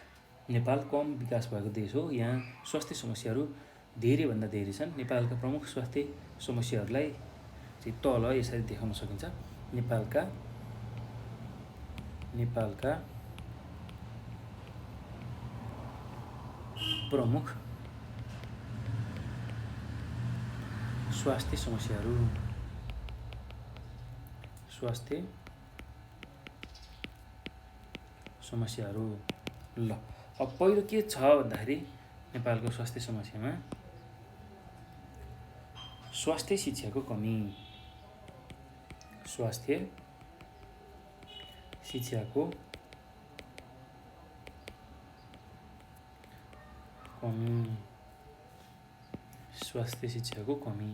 नेपाल कम विकास भएको देश हो। यहाँ स्वास्थ्य समस्याहरू धेरैभन्दा धेरै छन्। नेपालका प्रमुख स्वास्थ्य समस्याहरूलाई चाहिँ तल यसरी देखाउन सकिन्छ। नेपालका प्रमुख स्वास्थ्य समस्याहरू ल अब पहिलो के छ भन्दाखेरि नेपालको स्वास्थ्य समस्यामा स्वास्थ्य शिक्षाको कमी, स्वास्थ्य शिक्षाको कमी।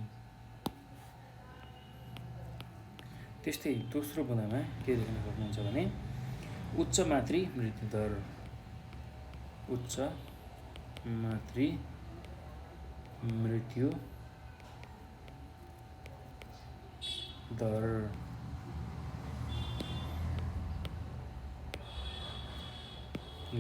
त्यस्तै दोस्रो बुँदामा के लेख्न सक्नुहुन्छ भने उच्च मातृ मृत्यु दर ल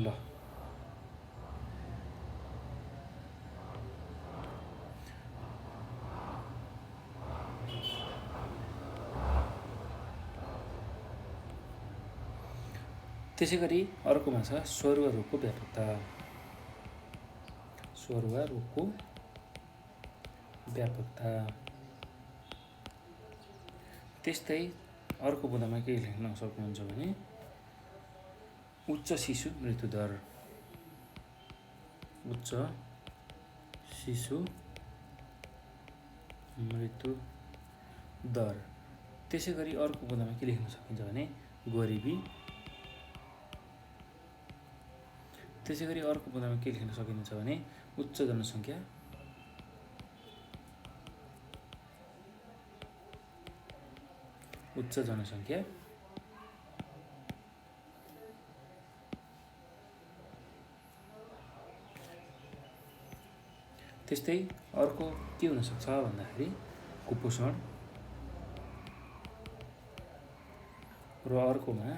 त्यसै गरी अर्कोमा छ सरुवा रोगको व्यापकता। त्यस्तै अर्को बुँदामा के लेख्न सक्नुहुन्छ भने उच्च शिशु मृत्यु दर। त्यसै गरी अर्को बुँदामा के लेख्न सकिन्छ भने गरिबी। त्यसै गरी अर्को बुँदामा के लेख्न सकिन्छ भने उच्च जनसङ्ख्या। त्यस्तै अर्को के हुनसक्छ भन्दाखेरि कुपोषण र अर्कोमा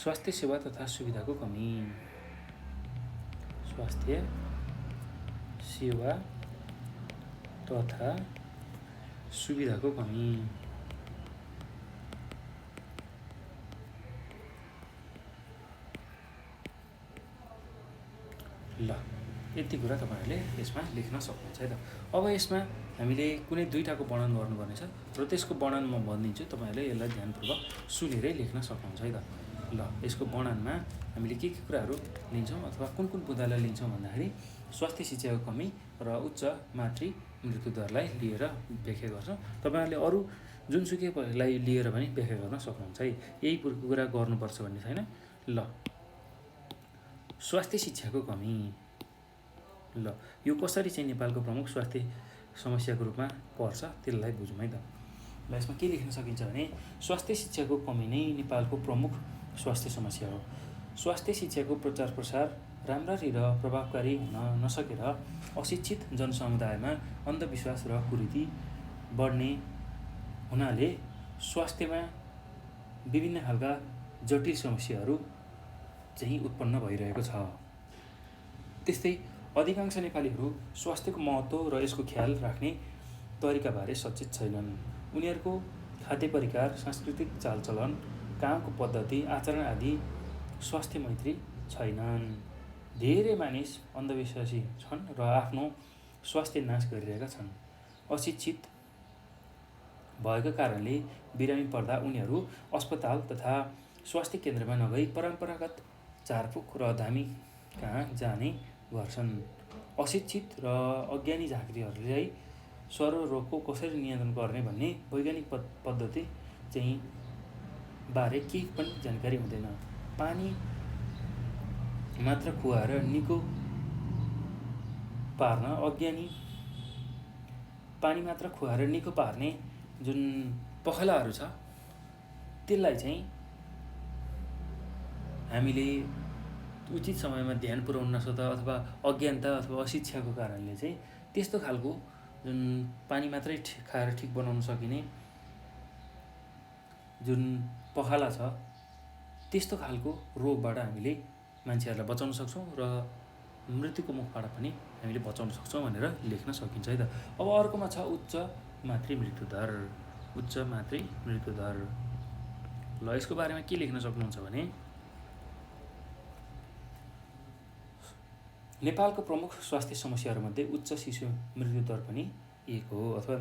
स्वास्थ्य सेवा तथा सुविधाको कमी। ल यति कुरा तपाईँहरूले यसमा लेख्न सक्नुहुन्छ है त। अब यसमा हामीले कुनै दुईटाको वर्णन गर्नुपर्ने छ र त्यसको वर्णन म भनिदिन्छु, तपाईँहरूले यसलाई ध्यानपूर्वक सुनेरै लेख्न सक्नुहुन्छ है त। ल यसको वर्णनमा हामीले के कुराहरू लिन्छौँ अथवा कुन बुँदालाई लिन्छौँ भन्दाखेरि स्वास्थ्य शिक्षाको कमी र उच्च मातृ मृत्यु दरलाई लिएर व्याख्या गर्छौँ। तपाईँहरूले अरू जुनसुकैलाई लिएर पनि व्याख्या गर्न सक्नुहुन्छ है, यही कुरा गर्नुपर्छ भन्ने छैन। ल स्वास्थ्य शिक्षाको कमी। ल यो कसरी चाहिँ नेपालको प्रमुख स्वास्थ्य समस्याको रूपमा पर्छ त्यसलाई बुझौँ है त। ल यसमा के लेख्न सकिन्छ भने स्वास्थ्य शिक्षाको कमी नै नेपालको प्रमुख स्वास्थ्य समस्या हो। स्वास्थ्य शिक्षाको प्रचार प्रसार राम्ररी र प्रभावकारी हुन नसकेर अशिक्षित जनसमुदायमा अन्धविश्वास र कुरीति बढ्ने हुनाले स्वास्थ्यमा विभिन्न खालका जटिल समस्याहरू चाहिँ उत्पन्न भइरहेको छ। त्यस्तै अधिकांश नेपालीहरू स्वास्थ्यको महत्त्व र यसको ख्याल राख्ने तरिकाबारे सचेत छैनन्। उनीहरूको खाद्य परिकार, सांस्कृतिक चालचलन, कामको पद्धति, आचरण आदि स्वास्थ्य मैत्री छैनन्। धेरै मानिस अन्धविश्वासी छन् र आफ्नो स्वास्थ्य नाश गरिरहेका छन्। अशिक्षित भएको कारणले बिरामी पर्दा उनीहरू अस्पताल तथा स्वास्थ्य केन्द्रमा नगई परम्परागत झारफुक र धामी कहाँ जाने गर्छन्। अशिक्षित र अज्ञानी झाँक्रीहरूलाई स्वरोगको कसरी नियन्त्रण गर्ने भन्ने वैज्ञानिक पद्धति चाहिँ बारे केही पनि जानकारी हुँदैन। पानी मात्र खुवाएर निको पार्ने जुन पखालाहरू छ त्यसलाई चाहिँ हामीले उचित समयमा ध्यान पुर्याउन नसक्दा अथवा अज्ञानता अथवा अशिक्षाको कारणले चाहिँ त्यस्तो खालको जुन पानी मात्रै खाएर ठिक बनाउन सकिने जुन पखाला छ त्यस्तो खालको रोगबाट हामीले मान्छेहरूलाई बचाउन सक्छौँ र मृत्युको मुखबाट पनि हामीले बचाउन सक्छौँ भनेर लेख्न सकिन्छ है त। अब अर्कोमा छ उच्च मातृ मृत्युदर। ल यसको बारेमा के लेख्न सक्नुहुन्छ भने नेपालको प्रमुख स्वास्थ्य समस्याहरूमध्ये उच्च शिशु मृत्युदर पनि एक हो अथवा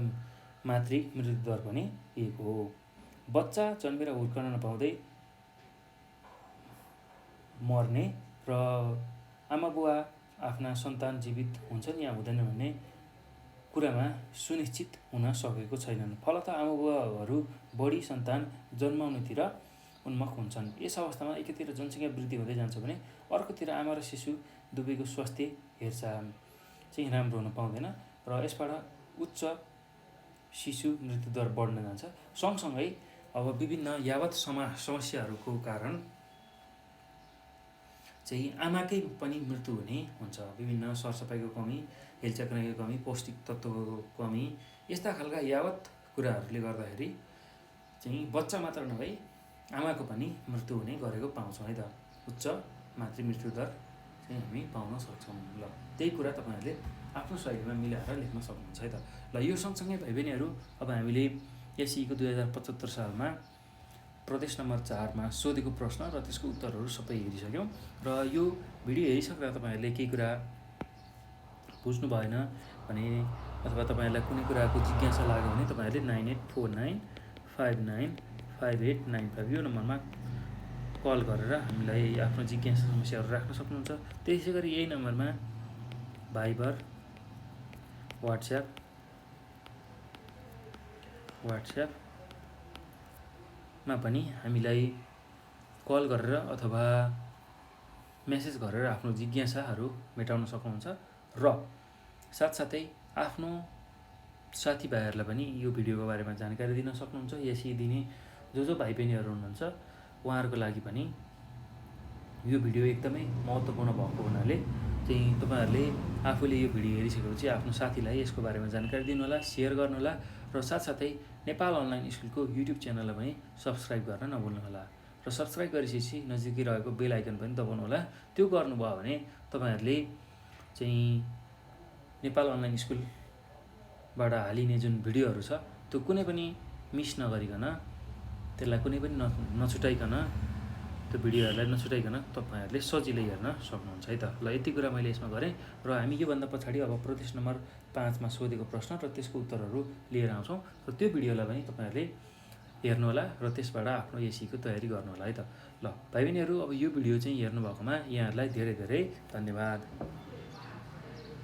मातृ मृत्युदर पनि एक हो। बच्चा जन्मेर हुर्कन नपाउँदै मर्ने र आमा बुवा आफ्ना सन्तान जीवित हुन्छन् या हुँदैन भन्ने कुरामा सुनिश्चित हुन सकेको छैनन्। फलत आमा बुवाहरू बढी सन्तान जन्माउनेतिर उन्मुख हुन्छन्। यस अवस्थामा एकातिर जनसङ्ख्या वृद्धि हुँदै जान्छ भने अर्कोतिर आमा र शिशु दुवैको स्वास्थ्य हेरचाह चाहिँ राम्रो हुन पाउँदैन र यसबाट उच्च शिशु मृत्युदर बढ्न जान्छ। सँगसँगै अब विभिन्न यावत समस्याहरूको कारण चाहिँ आमाकै पनि मृत्यु हुने हुन्छ। विभिन्न सरसफाइको कमी, हेलचाक्राइको कमी, पौष्टिक तत्त्वको कमी, यस्ता खालका यावत कुराहरूले गर्दाखेरि चाहिँ बच्चा मात्र नभई आमाको पनि मृत्यु हुने गरेको पाउँछौँ है त। उच्च मातृ मृत्युदर चाहिँ हामी पाउन सक्छौँ। ल त्यही कुरा तपाईँहरूले आफ्नो शैलीमा मिलाएर लेख्न सक्नुहुन्छ है त। ल यो सँगसँगै भाइ बहिनीहरू अब हामीले एसईको 2075 सालमा प्रदेश नम्बर 4मा सोधेको प्रश्न र त्यसको उत्तरहरू सबै हेरिसक्यौँ र यो भिडियो हेरिसक्दा तपाईँहरूले केही कुरा बुझ्नु भएन भने अथवा तपाईँहरूलाई कुनै कुराको जिज्ञासा लाग्यो भने तपाईँहरूले 9849595895 यो नम्बरमा कल गरेर हामीलाई आफ्नो जिज्ञासा समस्याहरू राख्न सक्नुहुन्छ। त्यसै गरी यही नम्बरमा भाइबर, वाट्सएपमा पनि हामीलाई कल गरेर अथवा मेसेज गरेर आफ्नो जिज्ञासाहरू मेटाउन सक्नुहुन्छ र साथसाथै आफ्नो साथीभाइहरूलाई पनि यो भिडियोको बारेमा जानकारी दिन सक्नुहुन्छ। यसै दिने जो भाइ बहिनीहरू हुनुहुन्छ उहाँहरूको लागि पनि यो भिडियो एकदमै महत्त्वपूर्ण भएको हुनाले चाहिँ तपाईँहरूले आफूले यो भिडियो हेरिसकेपछि आफ्नो साथीलाई यसको बारेमा जानकारी दिनुहोला, सेयर गर्नुहोला र साथसाथै नेपाल अनलाइन स्कुलको युट्युब च्यानललाई पनि सब्सक्राइब गर्न नभुल्नुहोला र सब्सक्राइब गरिसकेपछि नजिकै रहेको बेल आइकन पनि दबाउनुहोला। त्यो गर्नुभयो भने तपाईँहरूले चाहिँ नेपाल अनलाइन स्कुलबाट हालिने जुन भिडियोहरू छ त्यो कुनै पनि मिस नगरिकन, त्यसलाई कुनै पनि नछुटाइकन, त्यो भिडियोहरूलाई नछुटाइकन तपाईँहरूले सजिलै हेर्न सक्नुहुन्छ है त। ल यति कुरा मैले यसमा गरेँ र हामी योभन्दा पछाडि अब प्रदेश नम्बर 5मा सोधेको प्रश्न र त्यसको उत्तरहरू लिएर आउँछौँ र त्यो भिडियोलाई पनि तपाईँहरूले हेर्नुहोला र त्यसबाट आफ्नो एसईको तयारी गर्नुहोला है त। ल भाइ बहिनीहरू अब यो भिडियो चाहिँ हेर्नुभएकोमा यहाँहरूलाई धेरै धेरै धन्यवाद।